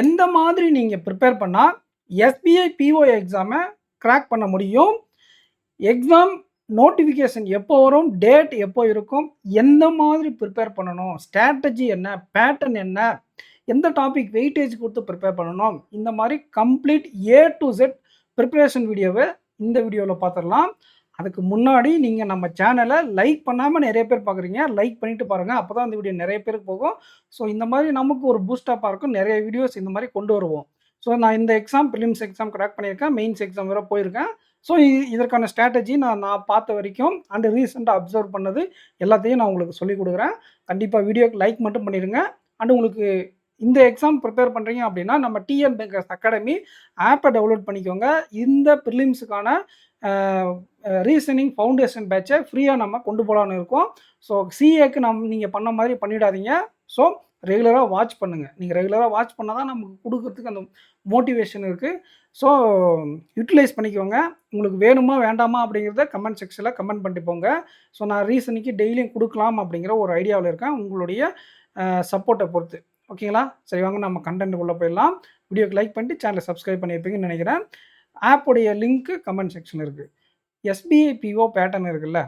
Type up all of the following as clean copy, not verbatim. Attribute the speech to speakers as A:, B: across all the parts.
A: எந்த மாதிரி நீங்க ப்ரிப்பேர் பண்ணா எஸ்பிஐ பிஓ எக்ஸாம கிராக் பண்ண முடியும்? எக்ஸாம் நோட்டிஃபிகேஷன் எப்போ வரும்? டேட் எப்போ இருக்கும்? எந்த மாதிரி ப்ரிப்பேர் பண்ணணும்? ஸ்ட்ராட்டஜி என்ன? பேட்டர்ன் என்ன? எந்த டாபிக் வெயிட்டேஜ் குடுத்து ப்ரிப்பேர் பண்ணணும்? இந்த மாரி complete A to Z preparation வீடியோவ இந்த வீடியோல பார்த்துரலாம். அதுக்கு முன்னாடி நீங்க நம்ம சேனல லைக் பண்ணாம நெறைய பேர் பார்க்குறீங்க. லைக் பண்ணிட்டு பாருங்க. அப்பதான் இந்த வீடியோ நெறைய பேருக்கு போகும். ஸோ இந்த மாரி நமக்கு ஒரு பூஸ்ட் அப்பா இருக்கும். நெறைய வீடியோஸ் இந்த மாரி கொண்டு வருவோம். ஸோ நான் இந்த எக்ஸாம் பிலிம்ஸ் எக்ஸாம் கிராக் பண்ணியிருக்கேன். மெயின்ஸ் எக்ஸாம் வேற போயிருக்கேன். ஸோ இதற்கான ஸ்ட்ராட்டஜி நான் நான் பார்த்த வரைக்கும் அண்ட் ரீசென்ட்டா அப்சர்வ் பண்ணது எல்லாத்தையும் நான் உங்களுக்கு சொல்லிக் குடுக்குறேன். கண்டிப்பா வீடியோக்கு லைக் மட்டும் பண்ணிருங்க. அண்ட் உங்களுக்கு இந்த எக்ஸாம் ப்ரிப்பேர் பண்றீங்க அப்படின்னா, நம்ம டிஎன் பேங்கர்ஸ் அகாடமி ஆப்ப டவுன்லோட் பண்ணிக்கோங்க. இந்த பிரிலிம்ஸ்க்கான அ ரீசனிங் ஃபவுண்டேஷன் பேட்ச ஃப்ரீயா நம்ம கொண்டு போலான்னு இருக்கோம். ஸோ சிஏக்கு நீங்க பண்ண மாதிரி பண்ணிடாதீங்க. ஸோ ரெகுலரா வாட்ச் பண்ணுங்க. நீங்க ரெகுலரா வாட்ச் பண்ணா தான் நமக்கு குடுக்குறதுக்கு அந்த மோட்டிவேஷன் இருக்கு. ஸோ யுட்டிலைஸ் பண்ணிக்கோங்க. உங்களுக்கு வேணுமா, வேண்டாமா அப்படிங்கிறத கமெண்ட் செக்ஷன்ல கமெண்ட் பண்ணிட்டு போங்க. ஸோ நான் ரீசனிங்க்கு டெய்லியும் குடுக்கலாம் அப்படிங்கிற ஒரு ஐடியாவுல இருக்கேன். உங்களுடைய சப்போர்ட்ட பொறுத்து. ஓகேங்களா? சரி வாங்க நம்ம கன்டென்ட்க்குள்ள போயிடலாம். வீடியோக்கு லைக் பண்ணிட்டு சேனல சப்ஸ்கிரைப் பண்ணியிருப்பீங்கன்னு நெனைக்கிறேன். ஆப்புடைய லிங்க் கமெண்ட் செக்ஷன்ல இருக்கு. எஸ்பிஐ பிஓ பேட்டர்ன் இருக்குல்ல,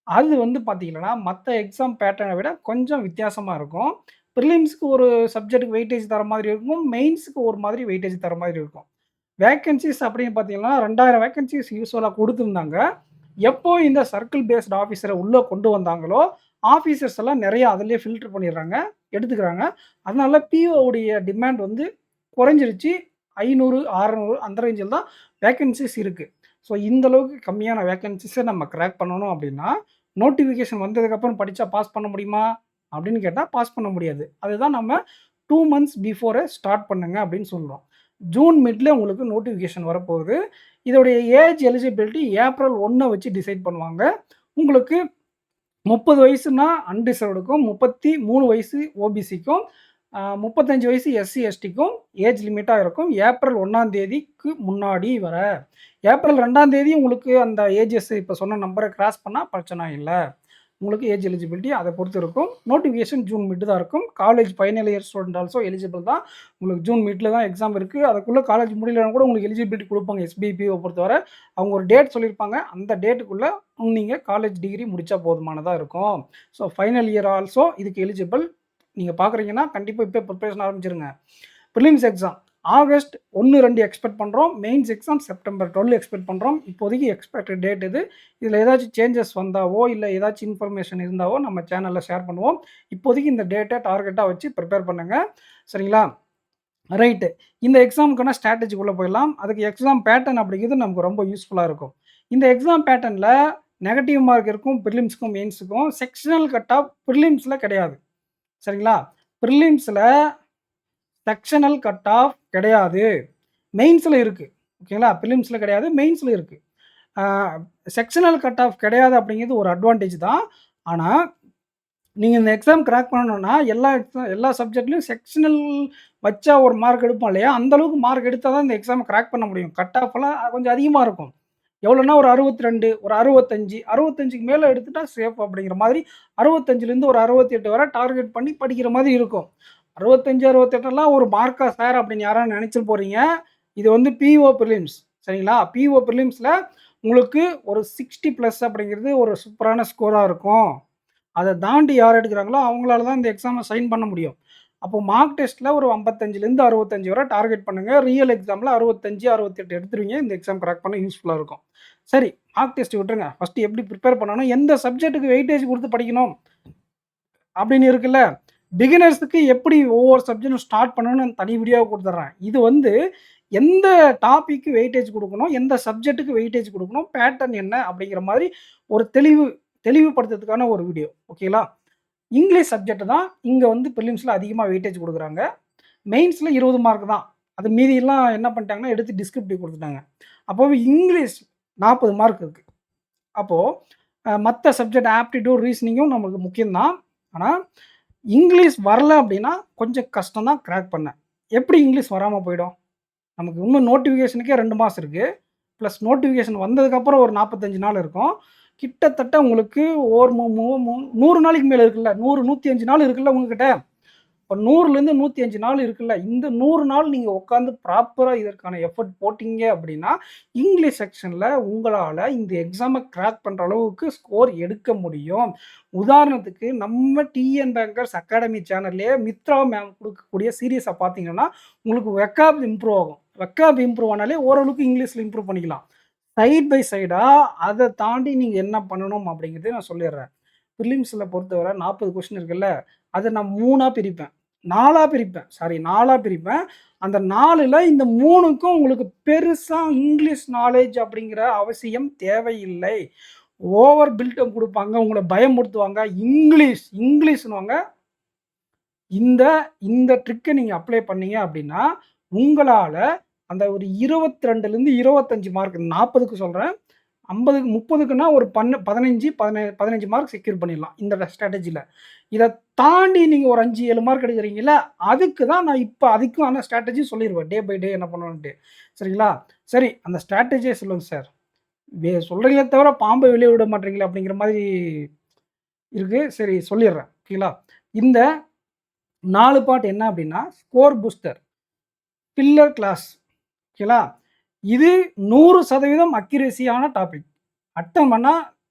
A: அது வந்து பார்த்தீங்கன்னா, மத்த எக்ஸாம் பேட்டர்ன விட கொஞ்சம் வித்தியாசமா இருக்கும். பிரிலிம்ஸ்க்கு ஒரு சப்ஜெக்ட்க்கு வெயிட்டேஜ் தர மாதிரி இருக்கும். மெயின்ஸ்க்கு ஒரு மாதிரி வெயிட்டேஜ் தர மாதிரி இருக்கும். வேக்கன்ஸீஸ் அப்படின்னு பார்த்தீங்கன்னா, 2000 வேக்கன்ஸீஸ் யூசுவலா குடுத்திருந்தாங்க. எப்போ இந்த சர்க்கிள் பேஸ்ட் ஆஃபீசர உள்ள கொண்டு வந்தாங்களோ, ஆஃபீசர்ஸ் எல்லாம் நெறைய அதிலேயே ஃபில்டர் பண்ணிடுறாங்க, எடுத்துக்கிறாங்க. அதனால பிஓ உடைய டிமாண்ட் வந்து குறைஞ்சிருச்சு. 500, 600 அந்த ரேஞ்சில தான் வேக்கன்ஸீஸ் இருக்கு. ஸோ இந்த அளவுக்கு கம்மியான வேக்கன்ஸீஸ நம்ம கிராக் பண்ணணும் அப்படின்னா, நோட்டிஃபிகேஷன் வந்ததுக்கப்புறம் படிச்சா பாஸ் பண்ண முடியுமா? அப்படின்னு கேட்டா பாஸ் பண்ண முடியாது. அதுதான் நம்ம 2 மந்த்ஸ் பிஃபோரே ஸ்டார்ட் பண்ணுங்க அப்படின்னு சொல்றோம். ஜூன் மிட்ல உங்களுக்கு நோட்டிஃபிகேஷன் வரப்போகுது. இதோடைய ஏஜ் எலிஜிபிலிட்டி ஏப்ரல் 1 வச்சு டிசைட் பண்ணுவாங்க. உங்களுக்கு 30 வயசுனா அன்ரிசர்வ்டுக்கும், 33 வயசு ஓபிசிக்கும், 35 வயசு எஸ்சி, எஸ்டிக்கும் ஏஜ் லிமிட்டா இருக்கும். ஏப்ரல் 1ஆம் தேதிக்கு முன்னாடி வர. ஏப்ரல் 2ஆம் தேதி உங்களுக்கு அந்த ஏஜஸ் இப்ப சொன்ன நம்பர கிராஸ் பண்ணா பிரச்சனை இல்ல. உங்களுக்கு ஏஜ் எலிஜிபிலிட்டி அத பொறுத்து இருக்கும். நோட்டிஃபிகேஷன் ஜூன் மிட் தான் இருக்கும். College final year student also eligible தான். உங்களுக்கு ஜூன் மிட்ல தான் எக்ஸாம் இருக்கு. அதுக்குள்ள காலேஜ் முடியலனா கூட உங்களுக்கு எலிஜிபிலிட்டி குடுப்பாங்க எஸ்பிஐபிஓ பொறுத்தவர. அவங்க ஒரு டேட் சொல்லியிருப்பாங்க. அந்த டேட்டுக்குள்ள நீங்க காலேஜ் டிகிரி முடிச்சா போதுமானதா இருக்கும். ஸோ ஃபைனல் இயர் ஆல்சோ இதுக்கு எலிஜிபிள். நீங்க பார்க்குறீங்கன்னா, கண்டிப்பா இப்பயே பிரிப்பரேஷன் ஆரம்பிச்சுருங்க. பிரிலிம்ஸ் எக்ஸாம் ஆகஸ்ட் 1, 2 எக்ஸ்பெக்ட் பண்றோம். மெயின்ஸ் எக்ஸாம் செப்டம்பர் 12 எக்ஸ்பெக்ட் பண்றோம். இப்போதைக்கு எக்ஸ்பெக்டட் டேட் இது. இதுல ஏதாச்சும் சேஞ்சஸ் வந்தாவோ, இல்ல ஏதாச்சும் இன்ஃபர்மேஷன் இருந்தாவோ நம்ம சேனல்ல ஷேர் பண்ணுவோம். இப்போதைக்கு இந்த டேட்ட டார்கெட்டா வச்சு பிரிப்பேர் பண்ணுங்க. சரிங்களா? ரைட்டு. இந்த எக்ஸாமுக்கான ஸ்ட்ராட்டஜிக்குள்ள போயிடலாம். அதுக்கு எக்ஸாம் பேட்டர்ன் அப்படிங்கிறது நமக்கு ரொம்ப யூஸ்ஃபுல்லா இருக்கும். இந்த எக்ஸாம் பேட்டர்ன்ல நெகட்டிவ் மார்க் இருக்கும் பிரிலிம்ஸ்க்கும், மெயின்ஸ்க்கும். செக்ஷனல் கட் ஆஃப் பிரிலிம்ஸ்ல கிடையாது. சரிங்களா? பிரிலிம்ஸ்ல செக்ஷனல் கட் ஆஃப் கிடையாது. மெயின்ஸ்ல இருக்கு. ஓகேங்களா? பிலிம்ஸ்ல கிடையாது. மெயின்ஸ்ல இருக்கு. ஆ செக்ஷனல் கட் ஆஃப் கிடையாது அப்படிங்கிறது ஒரு அட்வான்டேஜ் தான். ஆனா, நீங்க இந்த எக்ஸாம் கிராக் பண்ணணும்னா, எல்லா சப்ஜெக்ட்லயும் செக்ஷனல் வச்சா ஒரு மார்க் எடுப்போம் இல்லையா? அந்த அளவுக்கு மார்க் எடுத்தா தான் இந்த எக்ஸாம கிராக் பண்ண முடியும். கட் ஆஃப்லாம் கொஞ்சம் அதிகமா இருக்கும். எவ்வளோன்னா ஒரு 62, ஒரு 65, 65க்கு மேல எடுத்துட்டா சேஃப் அப்படிங்கிற மாதிரி 65லேருந்து ஒரு 68 வரை டார்கெட் பண்ணி படிக்கிற மாதிரி இருக்கும். 65, 68லாம் ஒரு மார்க்கா சார் அப்படின்னு யாராவது நினைச்சுட்டு போறீங்க. இது வந்து பிஓ பிரிலிம்ஸ் சரிங்களா? பிஓ பிரிலிம்ஸ்ல உங்களுக்கு ஒரு 60 பிளஸ் அப்படிங்கிறது ஒரு சூப்பரான ஸ்கோரா இருக்கும். அத தாண்டி யார் எடுக்குறாங்களோ அவங்களால தான் இந்த எக்ஸாம சைன் பண்ண முடியும். அப்போ மார்க் டெஸ்ட்ல ஒரு 55லேருந்து 65 வரை டார்கெட் பண்ணுங்க. ரியல் எக்ஸாம்ல 65, 68 எடுத்துருவீங்க. இந்த எக்ஸாம் கிராக் பண்ண யூஸ்ஃபுல்லா இருக்கும். சரி, மார்க் டெஸ்ட் விட்டுருங்க. ஃபர்ஸ்ட் எப்படி பிரிப்பேர் பண்ணணும்? எந்த சப்ஜெக்ட்க்கு வெயிட்டேஜ் குடுத்து படிக்கணும்? அப்படின்னு இருக்குல்ல. பிகினர்ஸ்க்கு எப்படி ஒவ்வொரு சப்ஜெக்டும் ஸ்டார்ட் பண்ணணும்னு தனி வீடியோவா குடுத்துடுறேன். இது வந்து எந்த டாபிக்க்கு வெயிட்டேஜ் குடுக்கணும்? எந்த சப்ஜெக்ட்க்கு வெயிட்டேஜ் குடுக்கணும்? பேட்டர்ன் என்ன? அப்படிங்கிற மாதிரி ஒரு தெளிவுபடுத்துறதுக்கான ஒரு வீடியோ. ஓகேங்களா? இங்கிலீஷ் சப்ஜெக்ட் தான் இங்க வந்து பிரிலிம்ஸ்ல அதிகமா வெயிட்டேஜ் குடுக்குறாங்க. மெயின்ஸ்ல 20 மார்க் தான். அது மீதியெல்லாம் என்ன பண்ணிட்டாங்கன்னா, எடுத்து டிஸ்கிரிப்டிவ் குடுத்துட்டாங்க. அப்போ இங்கிலீஷ் 40 மார்க் இருக்கு. அப்போ மத்த சப்ஜெக்ட் ஆப்டிட்யூட், ரீசனிங்கும் நமக்கு முக்கியம் தான். ஆனா, இங்கிலீஷ் வரல அப்படின்னா கொஞ்சம் கஷ்டம் தான் கிராக் பண்ண. எப்படி இங்கிலீஷ் வராம போயிடும்? நமக்கு இன்னும் நோட்டிஃபிகேஷனுக்கே 2 மாசம் இருக்கு. பிளஸ் நோட்டிஃபிகேஷன் வந்ததுக்கப்புறம் ஒரு 45 நாள் இருக்கும். கிட்டத்தட்ட உங்களுக்கு ஒரு 100 நாளைக்கு மேல இருக்குல்ல. 100, 105 நாள் இருக்குல்ல உங்ககிட்ட. இப்போ 100லேருந்து 105 நாள் இருக்குல்ல, இந்த 100 நாள் நீங்கள் உட்காந்து ப்ராப்பராக இதற்கான எஃபர்ட் போட்டீங்க அப்படின்னா, இங்கிலீஷ் செக்ஷனில் உங்களால் இந்த எக்ஸாமை கிராக் பண்ணுற அளவுக்கு ஸ்கோர் எடுக்க முடியும். உதாரணத்துக்கு நம்ம டிஎன் பேங்கர்ஸ் அகாடமி சேனல்லே மித்ரா மேம் கொடுக்கக்கூடிய சீரியஸை பார்த்தீங்கன்னா, உங்களுக்கு வெக்காப் இம்ப்ரூவ் ஆகும். வெக்காப் இம்ப்ரூவ் ஆனாலே ஓரளவுக்கு இங்கிலீஷில் இம்ப்ரூவ் பண்ணிக்கலாம். சைட் பை சைடாக அதை தாண்டி நீங்கள் என்ன பண்ணணும் அப்படிங்கிறத நான் சொல்லிடுறேன். ப்ரிலிம்ஸில் பொறுத்தவரை 40 கொஸ்டின் இருக்குல்ல, அதை நான் 3ஆ பிரிப்பேன். 4ஆ பிரிப்பேன். சாரி 4ஆ பிரிப்பேன். அந்த 4ல் இந்த 3க்கும் உங்களுக்கு பெருசா இங்கிலீஷ் நாலேட்ஜ் அப்படிங்கிற அவசியம் தேவையில்லை. ஓவர் பில்டப் குடுப்பாங்க. உங்கள பயமுறுத்துவாங்க. இங்கிலீஷ்ன்னுவாங்க. இந்த ட்ரிக்க நீங்க அப்ளை பண்ணீங்க அப்படின்னா, உங்களால அந்த ஒரு 22லேருந்து 25 மார்க் 40க்கு சொல்றேன். 50க்கு 30க்குன்னா ஒரு 15 மார்க் செக்யூர் பண்ணிடலாம் இந்த ஸ்ட்ராட்டஜில. இத தாண்டி நீங்க ஒரு 5, 7 மார்க் எடுக்குறீங்கல்ல, அதுக்கு தான் நான் இப்ப அதுக்கான ஸ்ட்ராட்டஜி சொல்லிருவேன். டே பை டே என்ன பண்ணணுன்ட்டு. சரிங்களா? சரி அந்த ஸ்ட்ராட்டஜிய சொல்லுங்க சார். சொல்றீங்களே தவிர பாம்ப வெளிய விட மாட்றீங்களே அப்படிங்கிற மாதிரி இருக்கு. சரி சொல்லிர்றேன். ஓகேங்களா? இந்த 4 பார்ட் என்ன அப்படின்னா, ஸ்கோர் பூஸ்டர், பில்லர் கிளாஸ். ஓகேங்களா? இது 100% அக்யூரசியான டாபிக். அட்டெண்ட் பண்ணா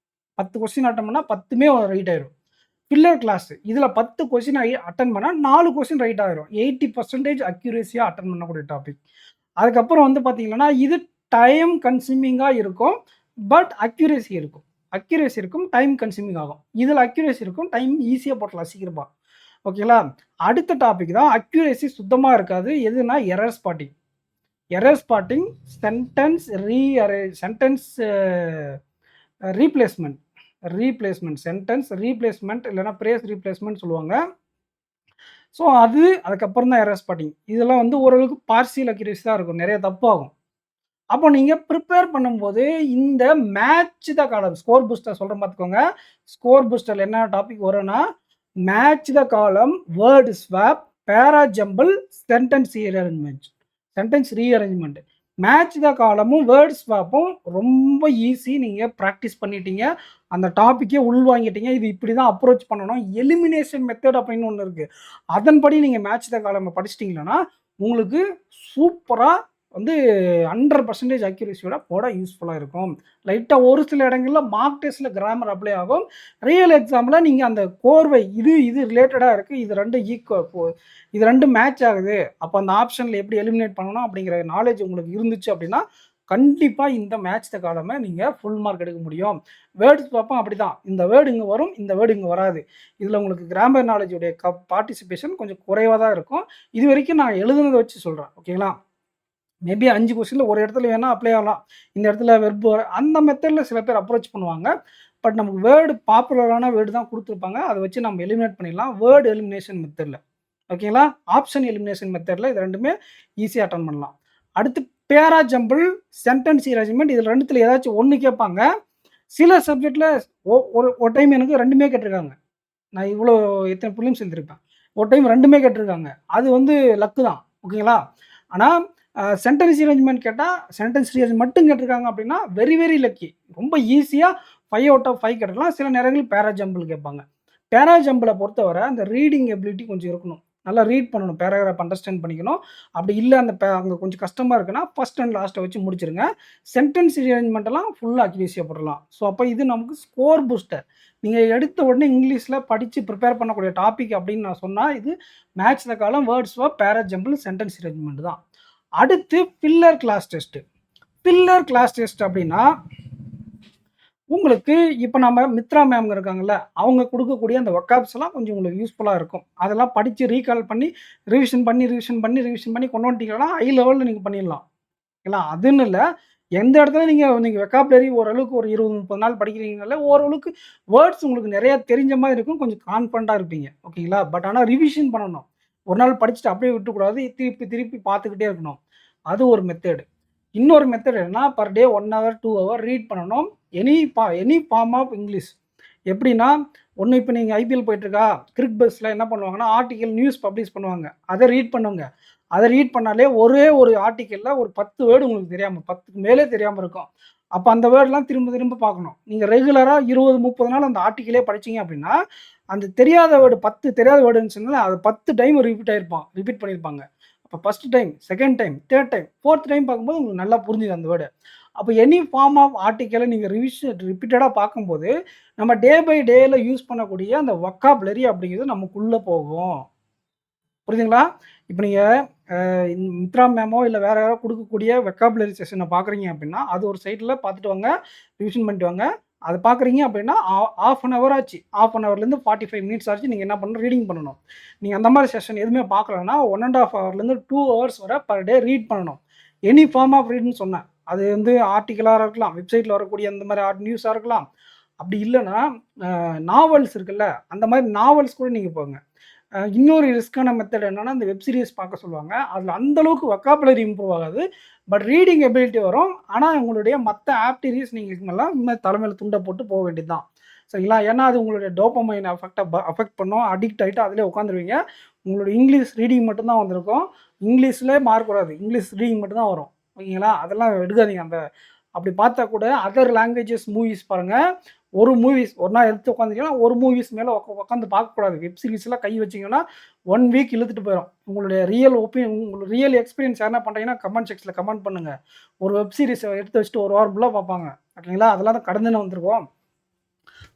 A: 10 கொஸ்டின் அட்டெண்ட் பண்ணா 10மே ரைட் ஆயிரும். பில்லர் கிளாஸ் இதுல 10 கொஸ்டின் அட்டெண்ட் பண்ணா 4 கொஸ்டின் ரைட் ஆயிரும். 80% அக்யூரசியா அட்டெண்ட் பண்ணக்கூடிய டாபிக். அதுக்கப்புறம் வந்து பார்த்தீங்கன்னா, இது டைம் கன்சியூமிங்கா இருக்கும். பட் அக்யூரசி இருக்கும். அக்யூரசி இருக்கும். டைம் கன்சியூமிங் ஆகும். இதுல அக்யூரசி இருக்கும். டைம் ஈஸியா போட்டுடலாம் சீக்கிரமா. ஓகேங்களா? அடுத்த டாபிக் தான் அக்யூரசி சுத்தமா இருக்காது. எதுனா error spotting. Error spotting, sentence replacement sentence replacement இல்லைனா பிரேஸ் ரீப்ளேஸ்மெண்ட் சொல்லுவாங்க. ஸோ அதுக்கப்புறம் தான் எரர் ஸ்பாட்டிங். இதெல்லாம் வந்து ஓரளவுக்கு பார்சியல் அக்யூரசி தான் இருக்கும். நிறைய தப்பாகும். அப்போ நீங்க ப்ரிப்பேர் பண்ணும்போது இந்த மேட்ச் த காலம் ஸ்கோர் பூஸ்டர் சொல்றேன் பார்த்துக்கோங்க. ஸ்கோர் பூஸ்டர்ல என்ன டாபிக் வரும்னா, match the column, word swap, para jumble, sentence rearrangement. Match the காலமும் வேர்ட் ஸ்வாப்பும் ரொம்ப ஈஸி. நீங்க பிராக்டிஸ் பண்ணிட்டீங்க. அந்த டாபிக்கே உள்வாங்கிட்டீங்க. இது இப்படி தான் அப்ரோச் பண்ணணும். எலிமினேஷன் மெத்தட் அப்படின்னு ஒன்று இருக்கு. அதன்படி நீங்க மேட்ச் த காலம் படிச்சிட்டீங்கன்னா உங்களுக்கு சூப்பரா வந்து 100% அக்யூரசியோட போட யூஸ்ஃபுல்லா இருக்கும். லைட்டா ஒரு சில இடங்கள்ல மார்க் டெஸ்ட்ல கிராமர் அப்ளை ஆகும். ரியல் எக்ஸாம்ல நீங்க அந்த கோர்வை இது ரிலேட்டடா இருக்கு. இது 2 மேட்ச் ஆகுது. அப்ப அந்த ஆப்ஷன்ல எப்படி எலிமினேட் பண்ணணும் அப்படிங்கிற நாலேட்ஜ் உங்களுக்கு இருந்துச்சு அப்படின்னா, கண்டிப்பா இந்த மேட்ச் த காலம நீங்க ஃபுல் மார்க் எடுக்க முடியும். வேர்ட்ஸ் பார்ப்போம் அப்படிதான். இந்த வேர்ட் இங்க வரும். இந்த வேர்ட் இங்க வராது. இதுல உங்களுக்கு கிராமர் நாலேட்ஜ் உடைய பார்ட்டிசிபேஷன் கொஞ்சம் குறைவா தான் இருக்கும். இதுவரைக்கும் நான் எழுதுனத வச்சு சொல்றேன். ஓகேங்களா? மேபி 5 கொஸ்டின்ல ஒரு இடத்துல வேணா அப்ளை ஆகலாம். இந்த இடத்துல வெர்ப் அந்த மெத்தட்ல சில பேர் அப்ரோச் பண்ணுவாங்க. பட் நமக்கு வேர்டு பாப்புலரான வேர்டு தான் குடுத்துருப்பாங்க. அத வச்சு நம்ம எலிமினேட் பண்ணிடலாம். வேர்ட் எலிமினேஷன் மெத்தட்ல. ஓகேங்களா? ஆப்ஷன் எலிமினேஷன் மெத்தட்ல இது 2மே ஈஸியா அட்டெண்ட் பண்ணலாம். அடுத்து பேரா ஜம்பிள், சென்டென்ஸ் ரீஅரேஞ்ச்மெண்ட் இதுல 2த்துல ஏதாச்சும் ஒண்ணு கேட்பாங்க. சில சப்ஜெக்ட்ல ஒரு டைம் எனக்கு 2மே கேட்டிருக்காங்க. நான் இவ்வளோ எத்தனை பிலிம்ஸ் எழுதியிருப்பேன். ஒரு டைம் 2மே கேட்டிருக்காங்க. அது வந்து லக்கு தான். ஓகேங்களா? ஆனா சென்டென்ஸ் ரீஅரேஞ்ச்மெண்ட் கேட்டா, சென்டென்ஸ் ரீஅரேஞ்ச் மட்டும் கேட்டிருக்காங்க அப்படின்னா, வெரி வெரி லக்கி. ரொம்ப ஈஸியா 5 அவுட் ஆஃப் 5 கேட்டுறலாம். சில நேரங்களில் பேரா ஜம்பிள் கேட்பாங்க. பேரா ஜம்பிள பொறுத்தவரை அந்த ரீடிங் எபிலிட்டி கொஞ்சம் இருக்கணும். நல்லா ரீட் பண்ணணும். பேராகிராஃப் அண்டர்ஸ்டாண்ட் பண்ணிக்கணும். அப்படி இல்ல அங்க கொஞ்சம் கஷ்டமா இருக்குன்னா, ஃபர்ஸ்ட் அண்ட் லாஸ்ட்ட வச்சு முடிச்சிருங்க. சென்டென்ஸ் ரீஅரேஞ்ச்மெண்ட் எல்லாம் ஃபுல்லா அக்யூரசியா போட்டுறலாம். ஸோ அப்ப இது நமக்கு ஸ்கோர் பூஸ்டர். நீங்க எடுத்த உடனே இங்கிலீஷ்ல படிச்சு ப்ரிப்பேர் பண்ணக்கூடிய டாபிக் அப்படின்னு நான் சொன்னா, இது match the column, word swap, para jumble, sentence rearrangement தான். அடுத்து filler cloze test. Filler cloze test அப்படின்னா, உங்களுக்கு இப்ப நம்ம மித்ரா மேம் இருக்காங்கல்ல, அவங்க குடுக்கக்கூடிய அந்த வொக்காப்ஸ் எல்லாம் கொஞ்சம் உங்களுக்கு யூஸ்ஃபுல்லா இருக்கும். அதெல்லாம் படிச்சு ரீகால் பண்ணி, ரிவிஷன் பண்ணி கொண்டு வந்துட்டீங்கன்னா, ஹை லெவல்ல நீங்க பண்ணிடலாம். ஓகேங்களா? அதுன்னு இல்ல. எந்த இடத்துல நீங்க வெக்காபுலரி ஓரளவுக்கு ஒரு 20, 30 நாள் படிக்கிறீங்கனாலே, ஓரளவுக்கு வேர்ட்ஸ் உங்களுக்கு நெறைய தெரிஞ்ச மாரி இருக்கும். கொஞ்சம் கான்ஃபிடென்ட்டா இருப்பீங்க. ஓகேங்களா? பட் ஆனா ரிவிஷன் பண்ணணும். ஒரு நாள் படிச்சுட்டு அப்படியே விட்டுறக்கூடாது. திருப்பி பார்த்துக்கிட்டே இருக்கணும். அது ஒரு மெத்தட். இன்னொரு மெத்தட் என்னன்னா, per day 1 hour, 2 hour read பண்ணணும். Any form of English. எப்படின்னா, ஒண்ணு இப்ப நீங்க ஐபிஎல் போயிட்டு இருக்கா, கிரிக் பஸ்ல என்ன பண்ணுவாங்கன்னா, ஆர்டிக்கிள் நியூஸ் பப்ளிஷ் பண்ணுவாங்க. அத ரீட் பண்ணுங்க. அத ரீட் பண்ணாலே ஒரே ஒரு ஆர்டிக்கிள்ல ஒரு 10 வேர்ட் உங்களுக்கு தெரியாம 10க்கு மேலே தெரியாம இருக்கும். அப்ப அந்த வேர்ட்லாம் திரும்ப பார்க்கணும். நீங்க ரெகுலரா 20, 30 நாள் அந்த ஆர்டிக்கிளே படிச்சீங்க அப்படின்னா, அந்த தெரியாத வேர்டு 10 தெரியாத வேர்டுன்னு சொன்னால் அது 10 டைம் ரிப்பீட் பண்ணியிருப்பாங்க. அப்போ first time, second time, third time, fourth time பார்க்கும்போது உங்களுக்கு நல்லா புரிஞ்சுது அந்த வேர்டு. அப்போ எனி ஃபார்ம் ஆஃப் ஆர்டிக்கலை நீங்கள் ரிப்பீட்டடாக பார்க்கும்போது நம்ம டே பை டேயில் யூஸ் பண்ணக்கூடிய அந்த வொக்காபுலரி அப்படிங்கிறது நமக்குள்ளே போகும். புரியுதுங்களா? இப்போ நீங்கள் மித்ரா மேமோ இல்லை வேறு யாரோ கொடுக்கக்கூடிய வெக்காபுலரி செஷனை பார்க்குறீங்க அப்படின்னா அது ஒரு சைட்டில் பார்த்துட்டு வாங்க, ரிவிஷன் பண்ணிட்டு வாங்க. அது பார்க்குறீங்க அப்படின்னா ½ அன் ஹவர் ஆச்சு, ½ 45 மினிட்ஸ் ஆச்சு நீங்கள் என்ன பண்ணணும், ரீடிங் பண்ணணும். நீங்கள் அந்த மாதிரி செஷன் எதுவுமே பார்க்கலன்னா 1½ ஹவர்லேருந்து 2 ஹவர்ஸ் வரை பர் டே ரீட் பண்ணணும். எனி ஃபார்ம் ஆஃப் ரீட்னு சொன்னேன். அது ஆர்டிக்கலாக இருக்கலாம், வெப்சைட்டில் வரக்கூடிய அந்த மாதிரி நியூஸாக இருக்கலாம். அப்படி இல்லைன்னா நாவல்ஸ் இருக்குல்ல, அந்த மாதிரி நாவல்ஸ் கூட நீங்கள் போங்க. இன்னொரு ரிஸ்க்கான மெத்தட் என்னன்னா, இந்த வெப் சீரிஸ் பார்க்க சொல்லுவாங்க. அதில் அந்தளவுக்கு வொக்காபுலரி இம்ப்ரூவ் ஆகாது. பட் ரீடிங் எபிலிட்டி வரும். ஆனால் உங்களுடைய மற்ற ஆப்டிவிட்டீஸ் நீங்கள் இதுமெல்லாம் இன்னும் தலைமையில் துண்டை போட்டு போக வேண்டியது தான். சரிங்களா? ஏன்னா அது உங்களுடைய டோபமைன் அஃபெக்ட் பண்ணும். அடிக்ட் ஆகிட்டு அதிலே உட்காந்துருவீங்க. உங்களுடைய இங்கிலீஷ் ரீடிங் மட்டும்தான் வந்திருக்கும். இங்கிலீஷ்லேயே மார்க் வராது. இங்கிலீஷ் ரீடிங் மட்டும்தான் வரும். ஓகேங்களா? அதெல்லாம் எடுக்காதீங்க. அப்படி பார்த்தா கூட அதர் லாங்குவேஜஸ் மூவிஸ் பாருங்கள். ஒரு நாள் எடுத்து உட்காந்துங்கன்னா ஒரு மூவிஸ் மேலே உட்காந்து பார்க்கக்கூடாது. வெப் சீரிஸ்லாம் கை வச்சிங்கன்னா 1 வீக் இழுத்துட்டு போயிடும். உங்களுடைய ரியல் எக்ஸ்பீரியன்ஸ் என்ன பண்ணுறீங்கன்னா கமெண்ட் செக்ஷனில் கமெண்ட் பண்ணுங்கள். ஒரு வெப் சீரிஸை எடுத்து வச்சுட்டு ஒரு வாரம் ஃபுல்லாக பார்ப்பாங்க. ஓகேங்களா? அதெல்லாம் தான் கடந்துன்னு வந்திருக்கோம்.